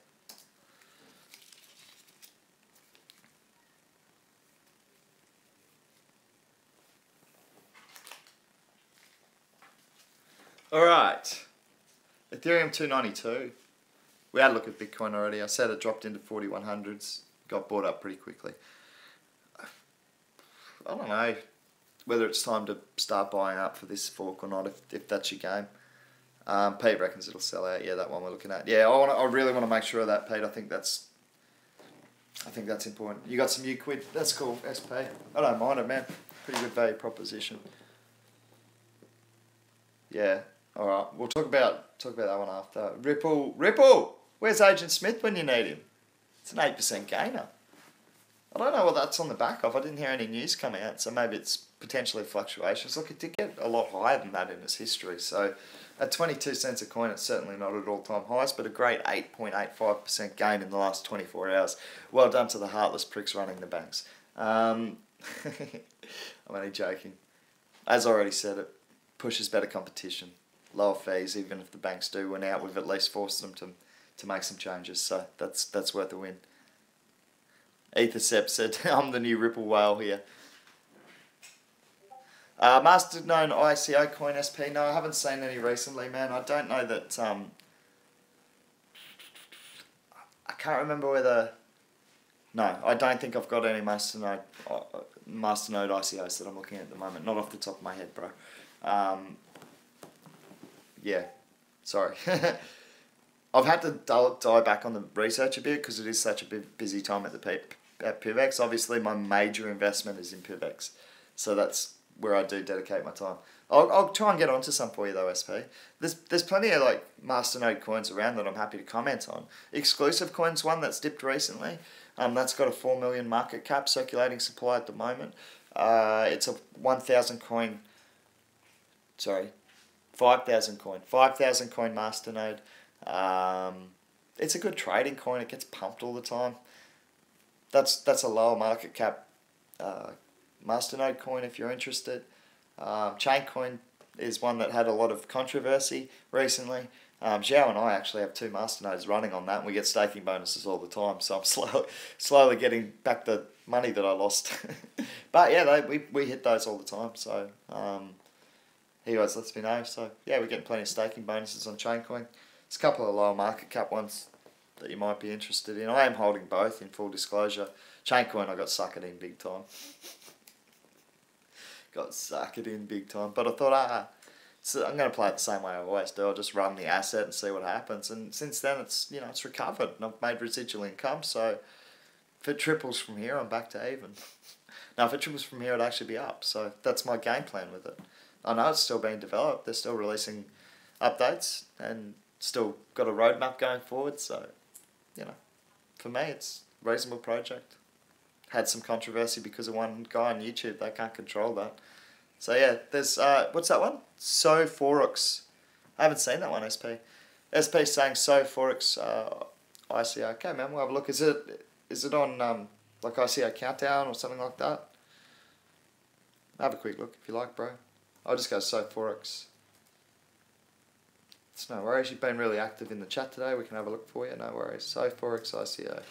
[SPEAKER 1] All right, Ethereum 292. We had a look at Bitcoin already. I said it dropped into 4100s, got bought up pretty quickly. I don't know whether it's time to start buying up for this fork or not, if that's your game. Pete reckons it'll sell out. Yeah, that one we're looking at. Yeah, I really want to make sure of that, Pete. I think that's important. You got some Euquid. That's cool. SP. I don't mind it, man. Pretty good value proposition. Yeah. All right. We'll talk about that one after. Ripple. Where's Agent Smith when you need him? It's an 8% gainer. I don't know what that's on the back of. I didn't hear any news come out, so maybe it's potentially fluctuations. Look, it did get a lot higher than that in its history. So at 22 cents a coin, it's certainly not at all-time highs, but a great 8.85% gain in the last 24 hours. Well done to the heartless pricks running the banks. I'm only joking. As I already said, it pushes better competition, lower fees. Even if the banks do win out, we've at least forced them to make some changes. So that's worth a win. Ethercept said, I'm the new Ripple whale here. Masternode ICO coin SP. No, I haven't seen any recently, man. I don't know that... I can't remember whether... No, I don't think I've got any Masternode ICOs that I'm looking at the moment. Not off the top of my head, bro. Yeah, sorry. I've had to dial back on the research a bit because it is such a busy time at PIVX. Obviously, my major investment is in PIVX, so that's where I do dedicate my time. I'll try and get onto some for you though, SP. There's plenty of like Masternode coins around that I'm happy to comment on. Exclusive coins, one that's dipped recently. That's got a 4 million market cap, circulating supply at the moment. It's a 1,000 coin. Sorry. 5,000 coin. 5,000 coin masternode. It's a good trading coin. It gets pumped all the time. That's a lower market cap masternode coin if you're interested. Chaincoin is one that had a lot of controversy recently. Xiao and I actually have 2 masternodes running on that, and we get staking bonuses all the time. So I'm slowly getting back the money that I lost. But yeah, we hit those all the time. So he always lets me know. So yeah, we're getting plenty of staking bonuses on Chaincoin. There's a couple of lower market cap ones that you might be interested in. I am holding both in full disclosure. Chaincoin, I got suckered in big time. Got suckered in big time. But I thought, so I'm going to play it the same way I always do. I'll just run the asset and see what happens. And since then, it's it's recovered and I've made residual income. So if it triples from here, I'm back to even. Now, if it triples from here, it'd actually be up. So that's my game plan with it. I know it's still being developed. They're still releasing updates and still got a roadmap going forward. So, for me, it's a reasonable project. Had some controversy because of one guy on YouTube. They can't control that. So yeah, there's what's that one? So Forex. I haven't seen that one. SP saying So Forex ICO. Okay, man, we'll have a look. Is it on like ICO Countdown or something like that? Have a quick look if you like, bro. I'll just go So Forex. It's no worries. You've been really active in the chat today. We can have a look for you. No worries. So Forex ICO.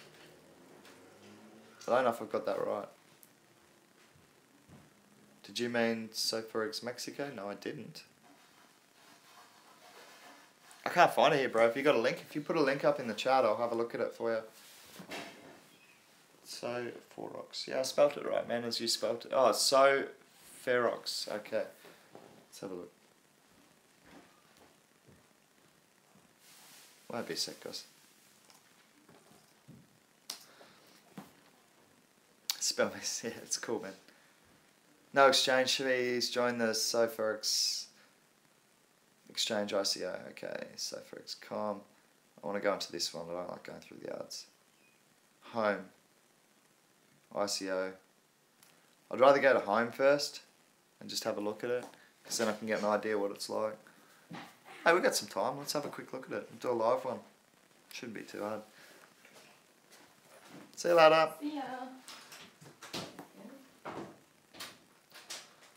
[SPEAKER 1] I don't know if I've got that right. Did you mean So Forex Mexico? No, I didn't. I can't find it here, bro. If you got a link, if you put a link up in the chat, I'll have a look at it for you. So Forex. Yeah, I spelt it right, man, as you spelt it. Oh, So Ferox. Okay. Let's have a look. Won't be a sec, guys. Spell this. Yeah, it's cool, man. No exchange fees. Join the So Forex exchange ICO. Okay, So Forex.com. I want to go into this one. I don't like going through the ads. Home. ICO. I'd rather go to home first and just have a look at it, because then I can get an idea what it's like. Hey, we've got some time. Let's have a quick look at it. Do a live one. Shouldn't be too hard. See you later.
[SPEAKER 3] See ya.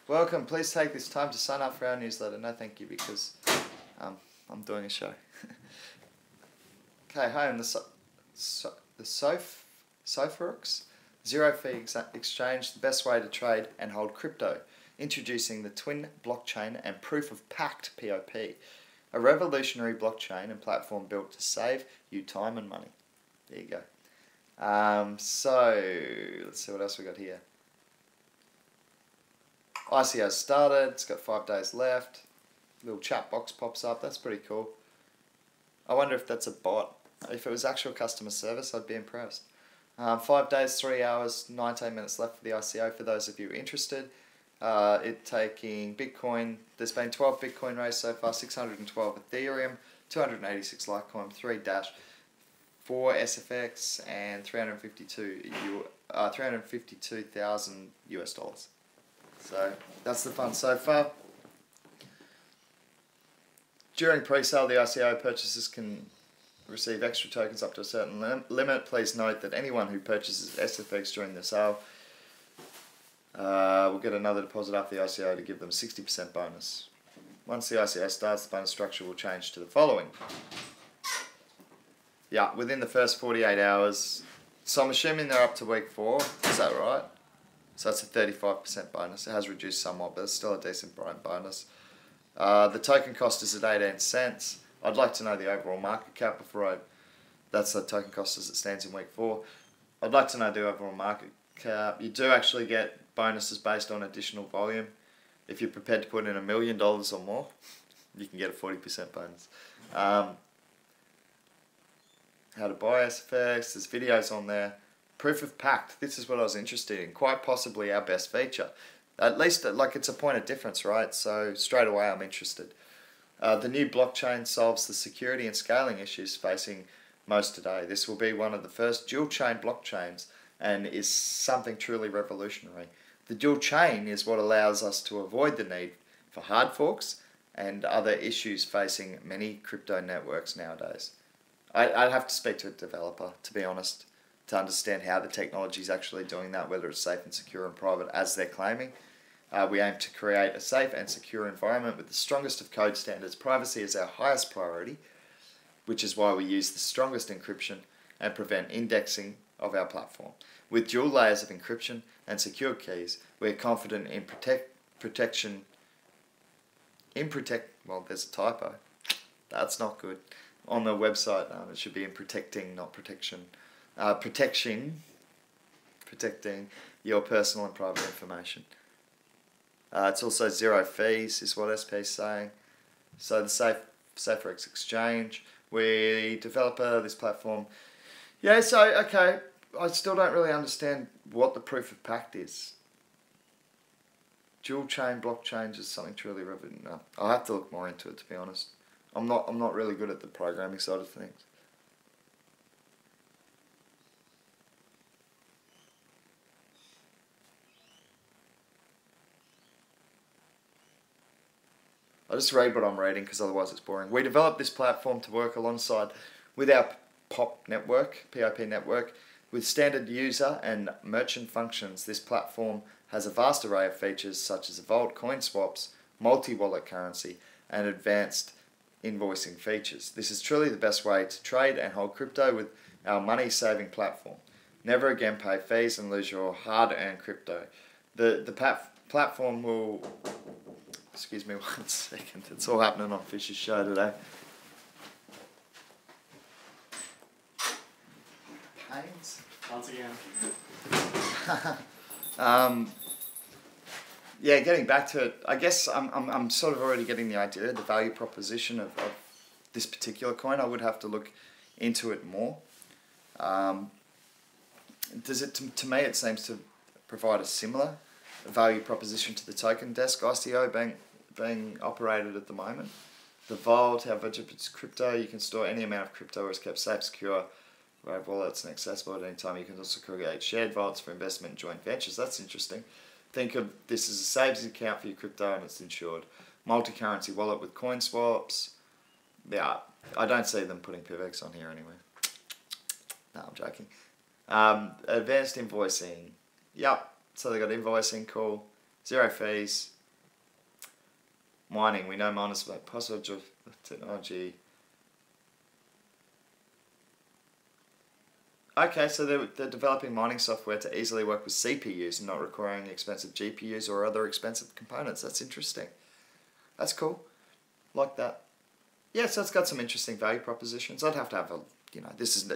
[SPEAKER 1] Welcome. Please take this time to sign up for our newsletter. No, thank you, because I'm doing a show. Okay, home. The Soforex zero fee exchange, the best way to trade and hold crypto. Introducing the Twin Blockchain and Proof of Pact (POP), a revolutionary blockchain and platform built to save you time and money. There you go. So let's see what else we got here. ICO started. It's got 5 days left. Little chat box pops up. That's pretty cool. I wonder if that's a bot. If it was actual customer service, I'd be impressed. 5 days, 3 hours, 19 minutes left for the ICO for those of you interested. It taking Bitcoin. There's been 12 Bitcoin raised so far, 612 Ethereum, 286 Litecoin, 3-4 SFX, and 352,000 US dollars. So that's the fun so far. During pre-sale, the ICO purchasers can receive extra tokens up to a certain limit. Please note that anyone who purchases SFX during the sale will get another deposit after the ICO to give them a 60% bonus. Once the ICO starts, the bonus structure will change to the following. Yeah, within the first 48 hours. So I'm assuming they're up to week 4. Is that right? So that's a 35% bonus. It has reduced somewhat, but it's still a decent bonus. The token cost is at 18 cents. I'd like to know the overall market cap before that's the token cost as it stands in week 4. I'd like to know the overall market cap. You do actually get bonuses based on additional volume. If you're prepared to put in $1 million or more, you can get a 40% bonus. How to buy SFX, there's videos on there. Proof of Pact, this is what I was interested in. Quite possibly our best feature. At least, like, it's a point of difference, right? So straight away I'm interested. The new blockchain solves the security and scaling issues facing most today. This will be one of the first dual chain blockchains and is something truly revolutionary. The dual chain is what allows us to avoid the need for hard forks and other issues facing many crypto networks nowadays. I'd have to speak to a developer, to be honest, to understand how the technology is actually doing that, whether it's safe and secure and private as they're claiming. We aim to create a safe and secure environment with the strongest of code standards. Privacy is our highest priority, which is why we use the strongest encryption and prevent indexing of our platform. With dual layers of encryption and secure keys, we're confident in well, there's a typo. That's not good. On the website, it should be in protecting, not protection. Protecting your personal and private information. It's also zero fees, is what SP is saying. So the SaferX exchange, we develop this platform. Yeah, so, okay, I still don't really understand what the proof of pact is. Dual chain blockchains is something truly relevant. No, I'll have to look more into it, to be honest. I'm not really good at the programming side of things. I'll just read what I'm reading because otherwise it's boring. We developed this platform to work alongside with our POP network, with standard user and merchant functions. This platform has a vast array of features such as vault, coin swaps, multi-wallet currency, and advanced invoicing features. This is truly the best way to trade and hold crypto with our money-saving platform. Never again pay fees and lose your hard-earned crypto. The platform will... Excuse me 1 second. It's all happening on Fish's show today. Pains?
[SPEAKER 3] Once again.
[SPEAKER 1] Yeah, getting back to it, I guess I'm sort of already getting the idea, the value proposition of this particular coin. I would have to look into it more. Does it to me it seems to provide a similar value proposition to the token desk ICO being operated at the moment. The vault, how it's crypto, you can store any amount of crypto, it's kept safe, secure, right, wallets and accessible at any time. You can also create shared vaults for investment and joint ventures. That's interesting. Think of this as a savings account for your crypto and it's insured. Multi-currency wallet with coin swaps. Yeah, I don't see them putting PIVX on here anyway. No, I'm joking. Advanced invoicing. Yep. So they got invoicing, cool. Zero fees. Mining. We know miners make possible technology. Okay, so they're developing mining software to easily work with CPUs and not requiring expensive GPUs or other expensive components. That's interesting. That's cool. Like that. Yeah, so it's got some interesting value propositions. I'd have to have a,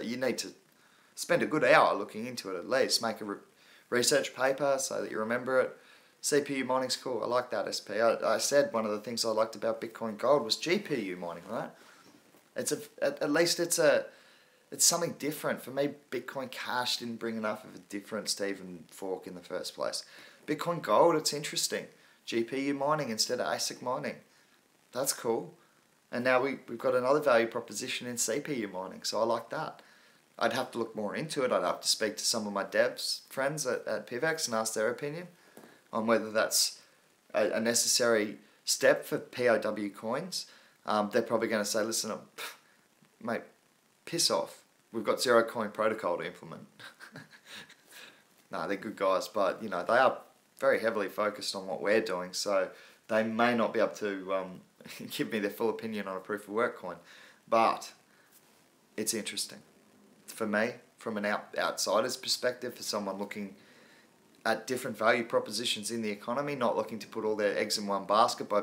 [SPEAKER 1] you need to spend a good hour looking into it at least. Make a research paper so that you remember it. CPU mining's cool. I like that, SP. I said one of the things I liked about Bitcoin Gold was GPU mining, right? At least it's something different. For me, Bitcoin Cash didn't bring enough of a difference to even fork in the first place. Bitcoin Gold, it's interesting. GPU mining instead of ASIC mining. That's cool. And now we've got another value proposition in CPU mining, so I like that. I'd have to look more into it. I'd have to speak to some of my devs friends at PIVX and ask their opinion on whether that's a necessary step for POW coins. They're probably going to say, listen, mate, piss off. We've got zero coin protocol to implement. No, they're good guys, but they are very heavily focused on what we're doing, so they may not be able to give me their full opinion on a proof of work coin, but it's interesting. For me, from an outsider's perspective, for someone looking at different value propositions in the economy, not looking to put all their eggs in one basket by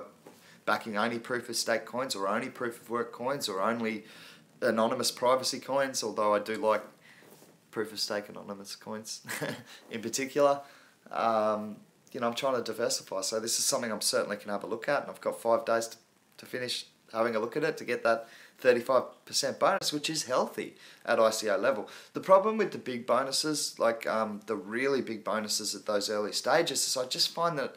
[SPEAKER 1] backing only proof of stake coins or only proof of work coins or only anonymous privacy coins, although I do like proof of stake anonymous coins in particular. I'm trying to diversify, so this is something I'm certainly can have a look at, and I've got 5 days to finish having a look at it to get that 35% bonus, which is healthy at ICO level. The problem with the big bonuses, like the really big bonuses at those early stages, is I just find that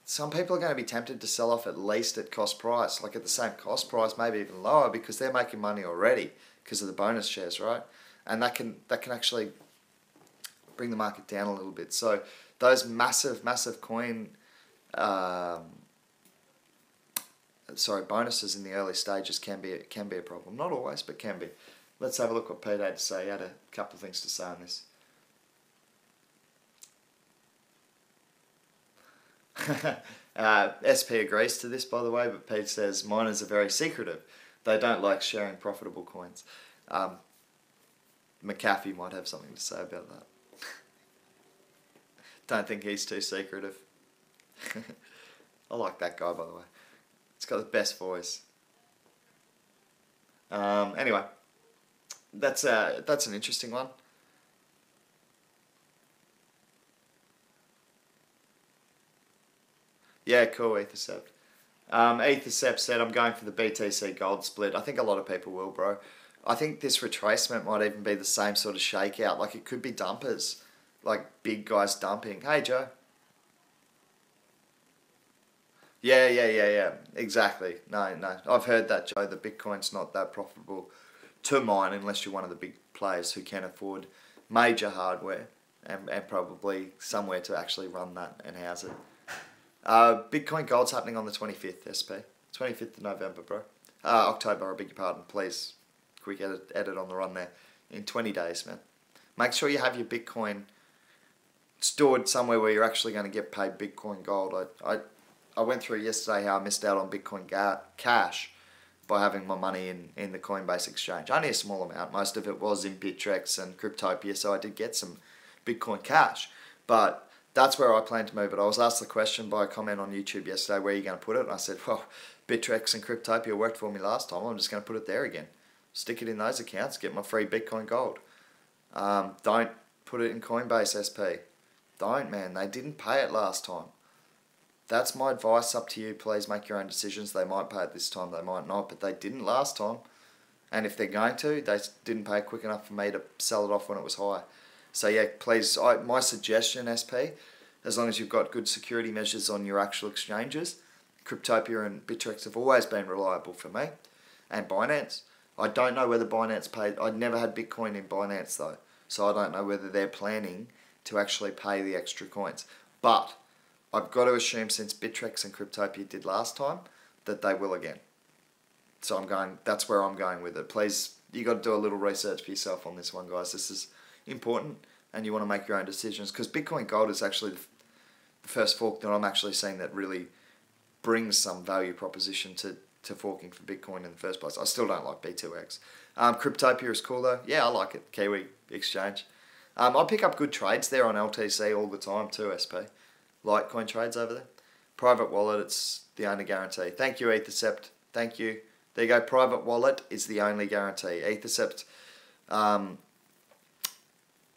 [SPEAKER 1] some people are going to be tempted to sell off at least at cost price, like at the same cost price, maybe even lower, because they're making money already because of the bonus shares, right? And that can actually bring the market down a little bit. So those massive coin bonuses in the early stages can be a problem. Not always, but can be. Let's have a look what Pete had to say. He had a couple of things to say on this. SP agrees to this, by the way, but Pete says miners are very secretive. They don't like sharing profitable coins. McAfee might have something to say about that. Don't think he's too secretive. I like that guy, by the way. He's got the best voice. Anyway, that's an interesting one. Yeah, cool, Ethercept. Ethercept said, I'm going for the BTC gold split. I think a lot of people will, bro. I think this retracement might even be the same sort of shakeout. Like, it could be dumpers. Like, big guys dumping. Hey, Joe. Yeah. Exactly. No. I've heard that, Joe. The Bitcoin's not that profitable to mine unless you're one of the big players who can afford major hardware and probably somewhere to actually run that and house it. Bitcoin Gold's happening on the 25th, SP. 25th of November, bro. October, I beg your pardon. Please, quick edit on the run there. In 20 days, man. Make sure you have your Bitcoin stored somewhere where you're actually going to get paid Bitcoin Gold. I went through yesterday how I missed out on Bitcoin Cash by having my money in the Coinbase exchange. Only a small amount. Most of it was in Bittrex and Cryptopia, so I did get some Bitcoin Cash. But that's where I plan to move it. I was asked the question by a comment on YouTube yesterday, where are you going to put it? And I said, well, Bittrex and Cryptopia worked for me last time. I'm just going to put it there again. Stick it in those accounts, get my free Bitcoin Gold. Don't put it in Coinbase SP. Don't, man. They didn't pay it last time. That's my advice. Up to you. Please make your own decisions. They might pay it this time. They might not. But they didn't last time. And if they're going to, they didn't pay quick enough for me to sell it off when it was high. So yeah, please, my suggestion, SP, as long as you've got good security measures on your actual exchanges, Cryptopia and Bittrex have always been reliable for me, and Binance. I don't know whether Binance paid. I never had Bitcoin in Binance though, so I don't know whether they're planning to actually pay the extra coins. But I've got to assume, since Bittrex and Cryptopia did last time, that they will again. So that's where I'm going with it. Please, you got to do a little research for yourself on this one, guys. This is important, and you want to make your own decisions, because Bitcoin Gold is actually the first fork that I'm actually seeing that really brings some value proposition to forking for Bitcoin in the first place. I still don't like B2X. Cryptopia is cool though. Yeah, I like it. Kiwi exchange. I pick up good trades there on LTC all the time too, SP. Litecoin trades over there. Private wallet, it's the only guarantee. Thank you, Ethercept. Thank you. There you go. Private wallet is the only guarantee. Ethercept.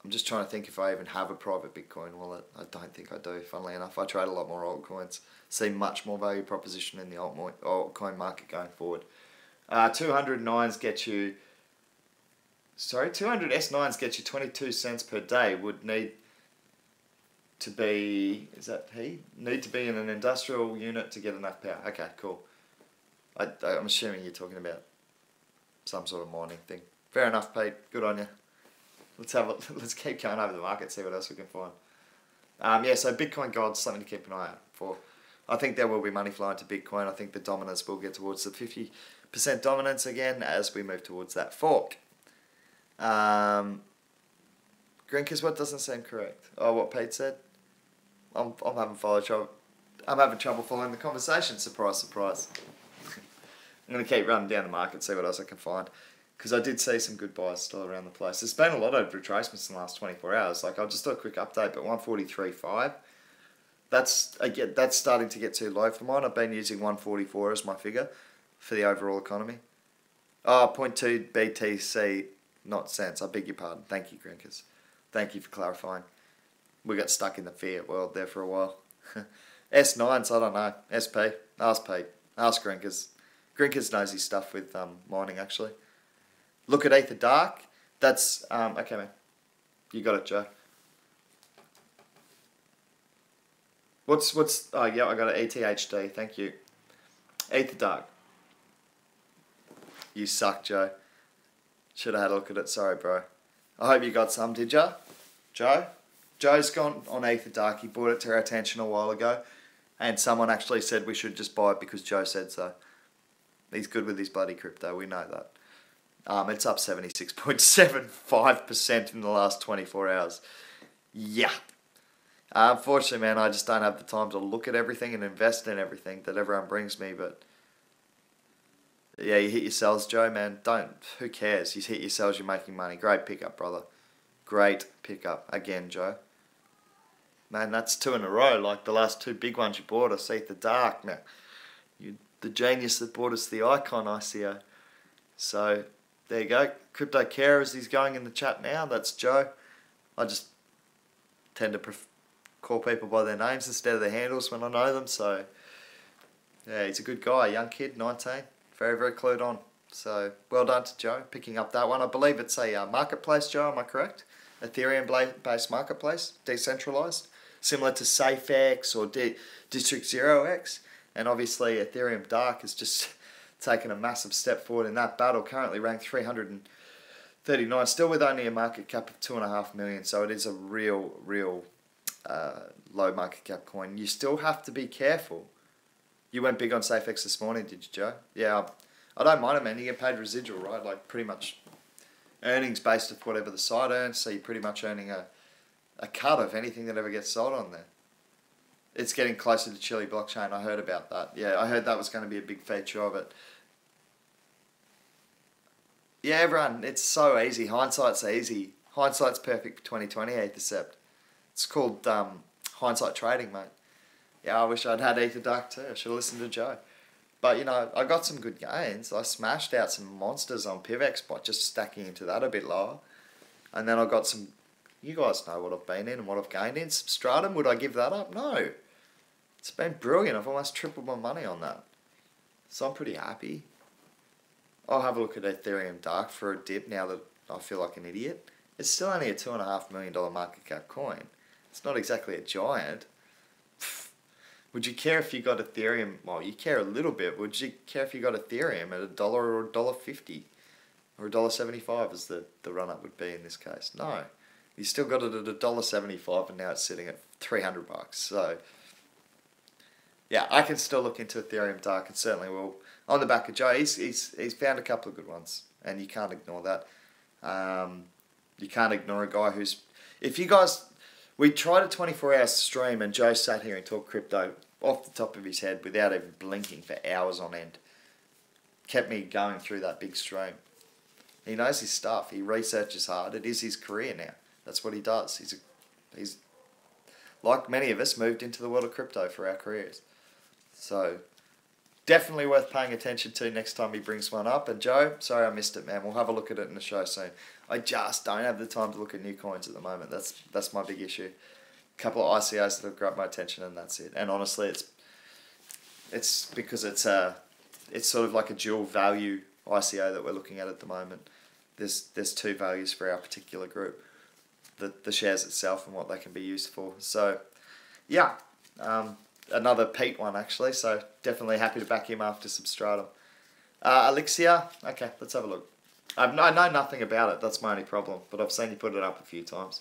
[SPEAKER 1] I'm just trying to think if I even have a private Bitcoin wallet. I don't think I do, funnily enough. I trade a lot more altcoins. See much more value proposition in the altcoin market going forward. 209s get you... Sorry, 200 S9s get you 22 cents per day. Would need to be... Is that he? Need to be in an industrial unit to get enough power. Okay, cool. I'm assuming you're talking about some sort of mining thing. Fair enough, Pete. Good on you. Let's keep going over the market, see what else we can find. Yeah, so Bitcoin Gold's something to keep an eye out for. I think there will be money flowing to Bitcoin. I think the dominance will get towards the 50% dominance again as we move towards that fork. Grinkers, what doesn't seem correct? Oh, what Pete said? I'm having trouble following the conversation. Surprise, surprise. I'm going to keep running down the market, see what else I can find. Because I did see some good buys still around the place. There's been a lot of retracements in the last 24 hours. Like, I'll just do a quick update, but 143.5. That's starting to get too low for mine. I've been using 144 as my figure for the overall economy. Oh, 0.2 BTC, not cents. I beg your pardon. Thank you, Grinkers. Thank you for clarifying. We got stuck in the fiat world there for a while. S9s, I don't know. SP, ask Pete. Ask Grinkers. Grinkers knows his stuff with mining, actually. Look at Ether Dark. That's, okay, man. You got it, Joe. Oh, yeah, I got it. ETHD. Thank you. Ether Dark. You suck, Joe. Should have had a look at it. Sorry, bro. I hope you got some, did ya? Joe? Joe's gone on Ether Dark. He brought it to our attention a while ago. And someone actually said we should just buy it because Joe said so. He's good with his bloody crypto, we know that. It's up 76.75% in the last 24 hours. Yeah. Unfortunately, man, I just don't have the time to look at everything and invest in everything that everyone brings me, but yeah, you hit your sells, Joe, man. Who cares? You hit your sells, you're making money. Great pickup, brother. Great pickup. Again, Joe. Man, that's 2 in a row. Like the last 2 big ones you bought us, Ether Dark. Now, you the genius that bought us the Icon ICO. So, there you go. Crypto Care as he's going in the chat now. That's Joe. I just tend to call people by their names instead of their handles when I know them. So, yeah, he's a good guy. Young kid, 19. Very, very clued on. So, well done to Joe picking up that one. I believe it's a marketplace, Joe, am I correct? Ethereum-based marketplace, decentralized, similar to SafeX or District 0x. And obviously, Ethereum Dark has just taken a massive step forward in that battle. Currently ranked 339, still with only a market cap of 2.5 million. So it is a real low market cap coin. You still have to be careful. You went big on SafeX this morning, did you, Joe? Yeah, I don't mind it, man. You get paid residual, right? Like pretty much earnings based off whatever the site earns. So you're pretty much earning a cut of anything that ever gets sold on there. It's getting closer to Chili blockchain. I heard about that. Yeah, I heard that was going to be a big feature of it. Yeah, everyone, it's so easy. Hindsight's easy. Hindsight's perfect for 2020, Ethercept. It's called hindsight trading, mate. Yeah, I wish I'd had Ether Dark too. I should have listened to Joe. But, you know, I got some good gains. I smashed out some monsters on PIVX by just stacking into that a bit lower. And then I got some... You guys know what I've been in and what I've gained in. Substratum, would I give that up? No. It's been brilliant. I've almost tripled my money on that. So I'm pretty happy. I'll have a look at Ethereum Dark for a dip now that I feel like an idiot. It's still only a $2.5 million market cap coin. It's not exactly a giant. Would you care if you got Ethereum? Well, you care a little bit. Would you care if you got Ethereum at $1 or $1.50? Or $1.75 as the run-up would be in this case? No. You still got it at $1.75 and now it's sitting at $300. So, yeah, I can still look into Ethereum Dark and certainly will. On the back of Joe, he's found a couple of good ones and you can't ignore that. You can't ignore a guy who's... If you guys... We tried a 24-hour stream and Joe sat here and talked crypto off the top of his head without even blinking for hours on end. Kept me going through that big stream. He knows his stuff. He researches hard. It is his career now. That's what he does. He's like many of us, moved into the world of crypto for our careers. So, definitely worth paying attention to next time he brings one up. And Joe, sorry I missed it, man. We'll have a look at it in the show soon. I just don't have the time to look at new coins at the moment. That's my big issue. A couple of ICOs that have grabbed my attention and that's it. And honestly, it's because it's sort of like a dual value ICO that we're looking at the moment. There's 2 values for our particular group. The shares itself and what they can be used for. So, yeah. Another Pete one actually, so definitely happy to back him after Substratum. Elixir, okay, let's have a look. I know nothing about it, that's my only problem, but I've seen you put it up a few times.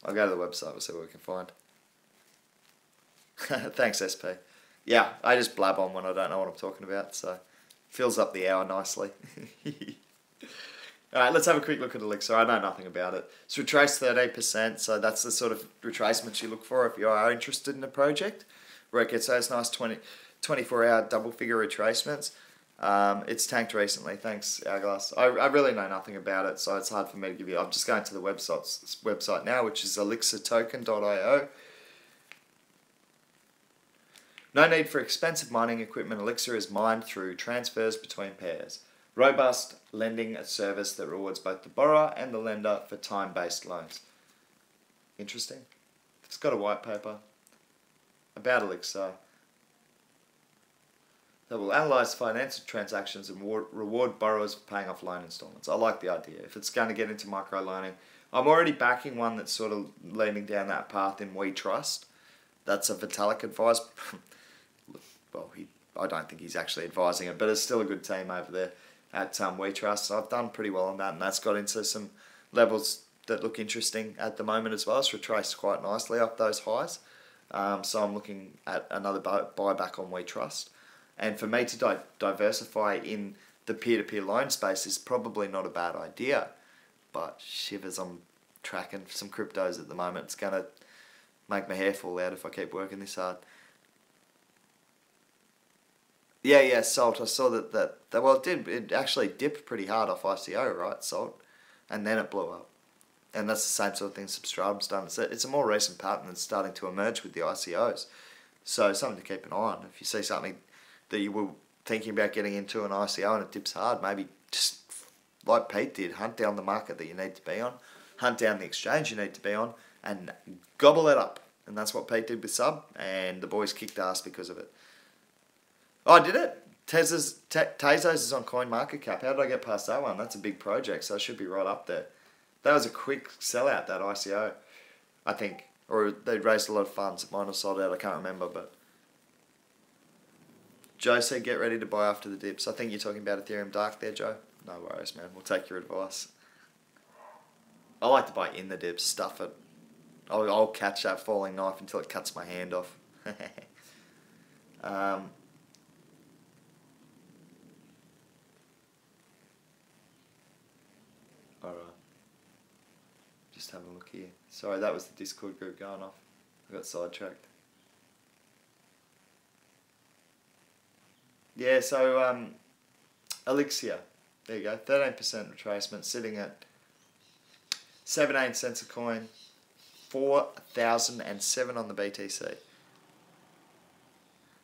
[SPEAKER 1] I'll go to the website, we'll see what we can find. Thanks, SP. Yeah, I just blab on when I don't know what I'm talking about, so fills up the hour nicely. Alright, let's have a quick look at Elixir. I know nothing about it. It's retraced 13%, so that's the sort of retracements you look for if you are interested in a project, where it gets those nice 24-hour double-figure retracements. It's tanked recently, thanks, Hourglass. I really know nothing about it, so it's hard for me to give you... I'm just going to the website now, which is elixirtoken.io. No need for expensive mining equipment. Elixir is mined through transfers between pairs. Robust lending service that rewards both the borrower and the lender for time-based loans. Interesting. It's got a white paper about Elixir that will analyse financial transactions and reward borrowers for paying off loan installments. I like the idea. If it's going to get into micro-loaning, I'm already backing one that's sort of leaning down that path in We Trust. That's a Vitalik advice. Well, I don't think he's actually advising it, but it's still a good team over there at We Trust. So I've done pretty well on that, and that's got into some levels that look interesting at the moment as well. It's retraced quite nicely up those highs. So I'm looking at another buyback on We Trust. And for me to diversify in the peer-to-peer loan space is probably not a bad idea. But shivers, I'm tracking some cryptos at the moment. It's going to make my hair fall out if I keep working this hard. Yeah, Salt. I saw that well, it actually dipped pretty hard off ICO, right, Salt? And then it blew up. And that's the same sort of thing Substratum's done. It's a more recent pattern that's starting to emerge with the ICOs. So something to keep an eye on. If you see something that you were thinking about getting into an ICO and it dips hard, maybe just like Pete did, hunt down the market that you need to be on, hunt down the exchange you need to be on, and gobble it up. And that's what Pete did with Sub, and the boys kicked ass because of it. Oh, did it? Tezos is on CoinMarketCap. How did I get past that one? That's a big project, so it should be right up there. That was a quick sellout, that ICO, I think. Or they raised a lot of funds. It might have sold out, I can't remember. But Joe said get ready to buy after the dips. I think you're talking about Ethereum Dark there, Joe. No worries, man. We'll take your advice. I like to buy in the dips, stuff it. I'll catch that falling knife until it cuts my hand off. Alright. Just have a look here. Sorry, that was the Discord group going off. I got sidetracked. Yeah, so Elixir. There you go. 13% retracement, sitting at 17 cents a coin. 4,007 on the BTC.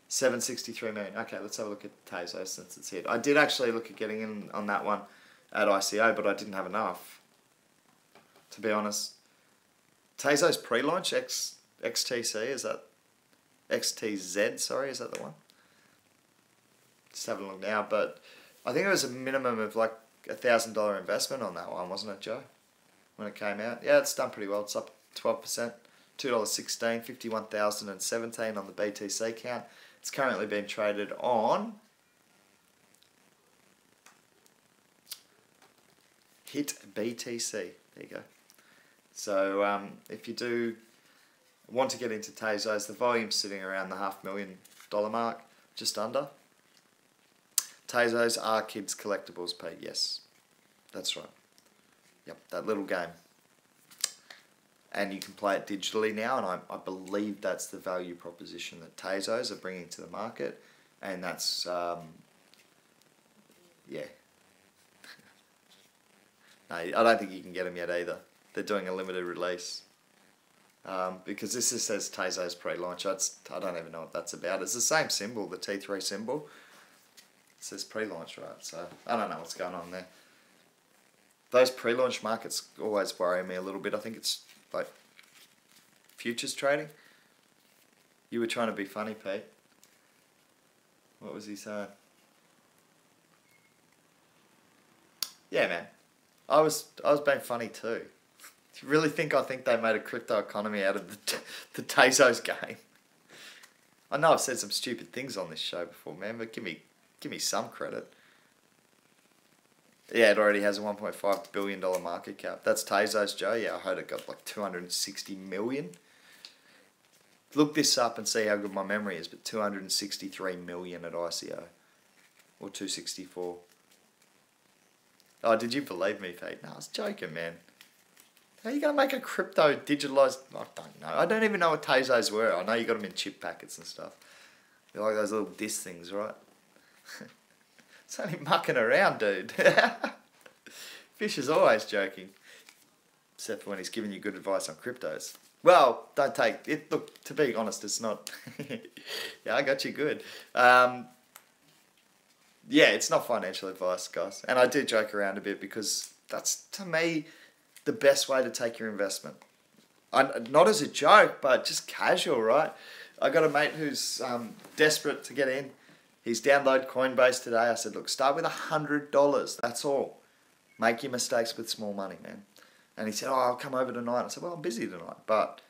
[SPEAKER 1] 763 million. Okay, let's have a look at Tezos since it's here. I did actually look at getting in on that one at ICO, but I didn't have enough, to be honest. Tezos pre-launch XTC, is that XTZ? Sorry, is that the one? Just having a look now, but I think it was a minimum of like $1,000 investment on that one, wasn't it, Joe? When it came out, yeah, it's done pretty well. It's up 12%, $2.16, 51,017 on the BTC count. It's currently being traded on Hit BTC. There you go. So if you do want to get into Tezos, the volume's sitting around the $500,000 mark, just under. Tezos are kids' collectibles, Pete. Yes, that's right. Yep, that little game. And you can play it digitally now, and I believe that's the value proposition that Tezos are bringing to the market, and that's, yeah. No, I don't think you can get them yet either. They're doing a limited release. Because this just says Tezos pre-launch. I don't even know what that's about. It's the same symbol, the T3 symbol. It says pre-launch, right? So I don't know what's going on there. Those pre-launch markets always worry me a little bit. I think it's like futures trading. You were trying to be funny, Pete. What was he saying? Yeah, man. I was being funny too. Do you really think I think they made a crypto economy out of the Tezos game? I know I've said some stupid things on this show before, man, but give me some credit. Yeah, it already has a $1.5 billion market cap. That's Tezos, Joe. Yeah, I heard it got like 260 million. Look this up and see how good my memory is, but 263 million at ICO. Or 264. Oh, did you believe me, Pete? No, I was joking, man. How are you going to make a crypto digitalized? I don't know. I don't even know what Tezos were. I know you got them in chip packets and stuff. They're like those little disc things, right? It's only mucking around, dude. Fish is always joking. Except for when he's giving you good advice on cryptos. Well, don't take it. Look, to be honest, it's not. Yeah, I got you good. Yeah, it's not financial advice, guys. And I do joke around a bit because that's, to me, the best way to take your investment. Not as a joke, but just casual, right? I got a mate who's desperate to get in. He's downloaded Coinbase today. I said, look, start with $100. That's all. Make your mistakes with small money, man. And he said, oh, I'll come over tonight. I said, well, I'm busy tonight, but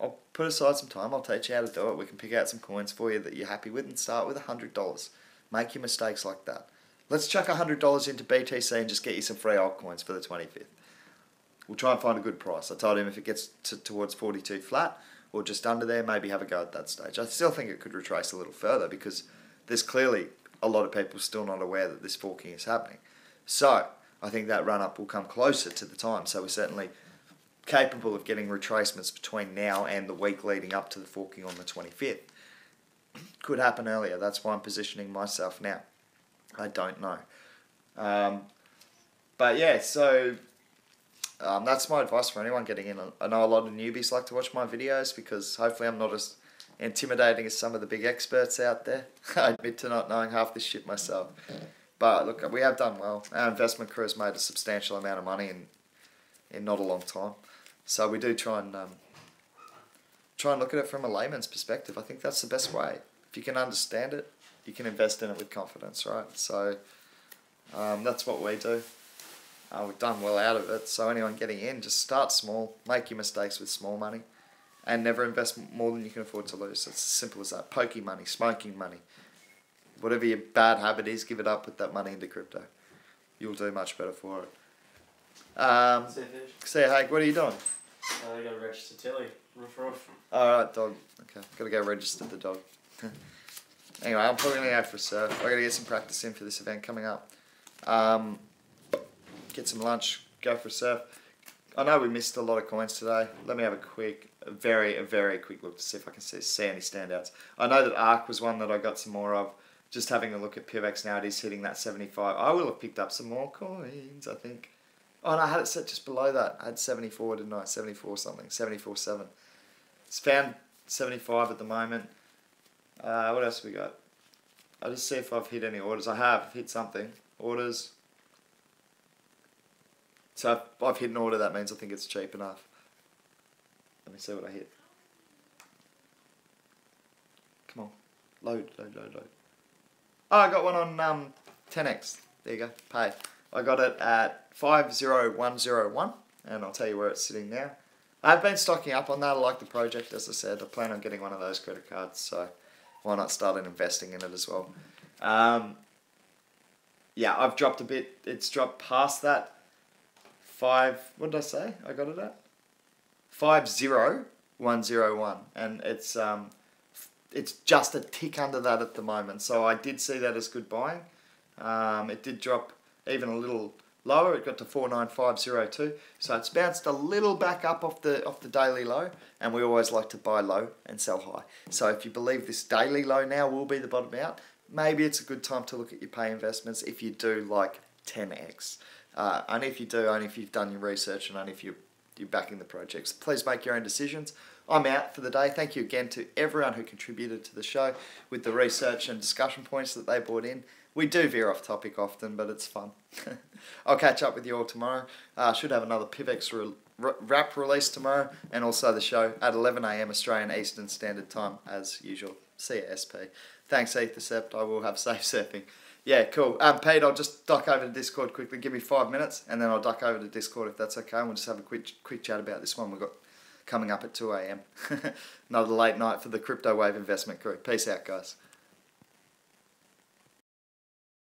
[SPEAKER 1] I'll put aside some time. I'll teach you how to do it. We can pick out some coins for you that you're happy with and start with $100. Make your mistakes like that. Let's chuck $100 into BTC and just get you some free altcoins for the 25th. We'll try and find a good price. I told him if it gets towards 42 flat or just under there, maybe have a go at that stage. I still think it could retrace a little further because there's clearly a lot of people still not aware that this forking is happening. So I think that run-up will come closer to the time. So we're certainly capable of getting retracements between now and the week leading up to the forking on the 25th. Could happen earlier. That's why I'm positioning myself now. I don't know. But yeah, so that's my advice for anyone getting in. I know a lot of newbies like to watch my videos because hopefully I'm not as intimidating as some of the big experts out there. I admit to not knowing half this shit myself. But look, we have done well. Our investment crew has made a substantial amount of money in not a long time. So we do try and look at it from a layman's perspective. I think that's the best way. If you can understand it, you can invest in it with confidence, right? So that's what we do. We've done well out of it. So anyone getting in, just start small, make your mistakes with small money, and never invest more than you can afford to lose. It's as simple as that. Poking money, smoking money, whatever your bad habit is, give it up, put that money into crypto. You'll do much better for it. See you, Hank. What are you doing?
[SPEAKER 3] I gotta register Tilly. Roof, roof.
[SPEAKER 1] Alright, dog. Okay, gotta go register the dog. Anyway, I'm probably gonna go for a surf. I gotta get some practice in for this event coming up. Get some lunch, go for a surf. I know we missed a lot of coins today. Let me have a very quick look to see if I can see any standouts. I know that ARK was one that I got some more of. Just having a look at PIVX now, it is hitting that 75. I will have picked up some more coins, I think. Oh no, I had it set just below that. I had 74, didn't I? 74 something, 74.7. It's found 75 at the moment. What else have we got? I'll just see if I've hit any orders. I have hit something. Orders. So if I've hit an order, that means I think it's cheap enough. Let me see what I hit. Come on. Load. Oh, I got one on 10x. There you go. Pay. I got it at 50101, and I'll tell you where it's sitting now. I've been stocking up on that. I like the project, as I said. I plan on getting one of those credit cards, so why not start investing in it as well. Yeah, I've dropped a bit. It's dropped past that. What did I say? I got it at 50101, and it's just a tick under that at the moment. So I did see that as good buying. It did drop even a little lower. It got to 49502. So it's bounced a little back up off the daily low, and we always like to buy low and sell high. So if you believe this daily low now will be the bottom out, maybe it's a good time to look at your pay investments if you do like 10x. Only if you do, only if you've done your research, and only if you're backing the projects. Please make your own decisions. I'm out for the day. Thank you again to everyone who contributed to the show with the research and discussion points that they brought in. We do veer off topic often, but it's fun. I'll catch up with you all tomorrow. Should have another PIVX wrap release tomorrow, and also the show at 11 AM Australian Eastern Standard Time as usual. See you, SP. Thanks, Ethercept. I will have safe surfing. Yeah, cool. Pete, I'll just duck over to Discord quickly. Give me 5 minutes, and then I'll duck over to Discord if that's okay. And we'll just have a quick chat about this one we've got coming up at 2 AM. Another late night for the Crypto Wave investment crew. Peace out, guys.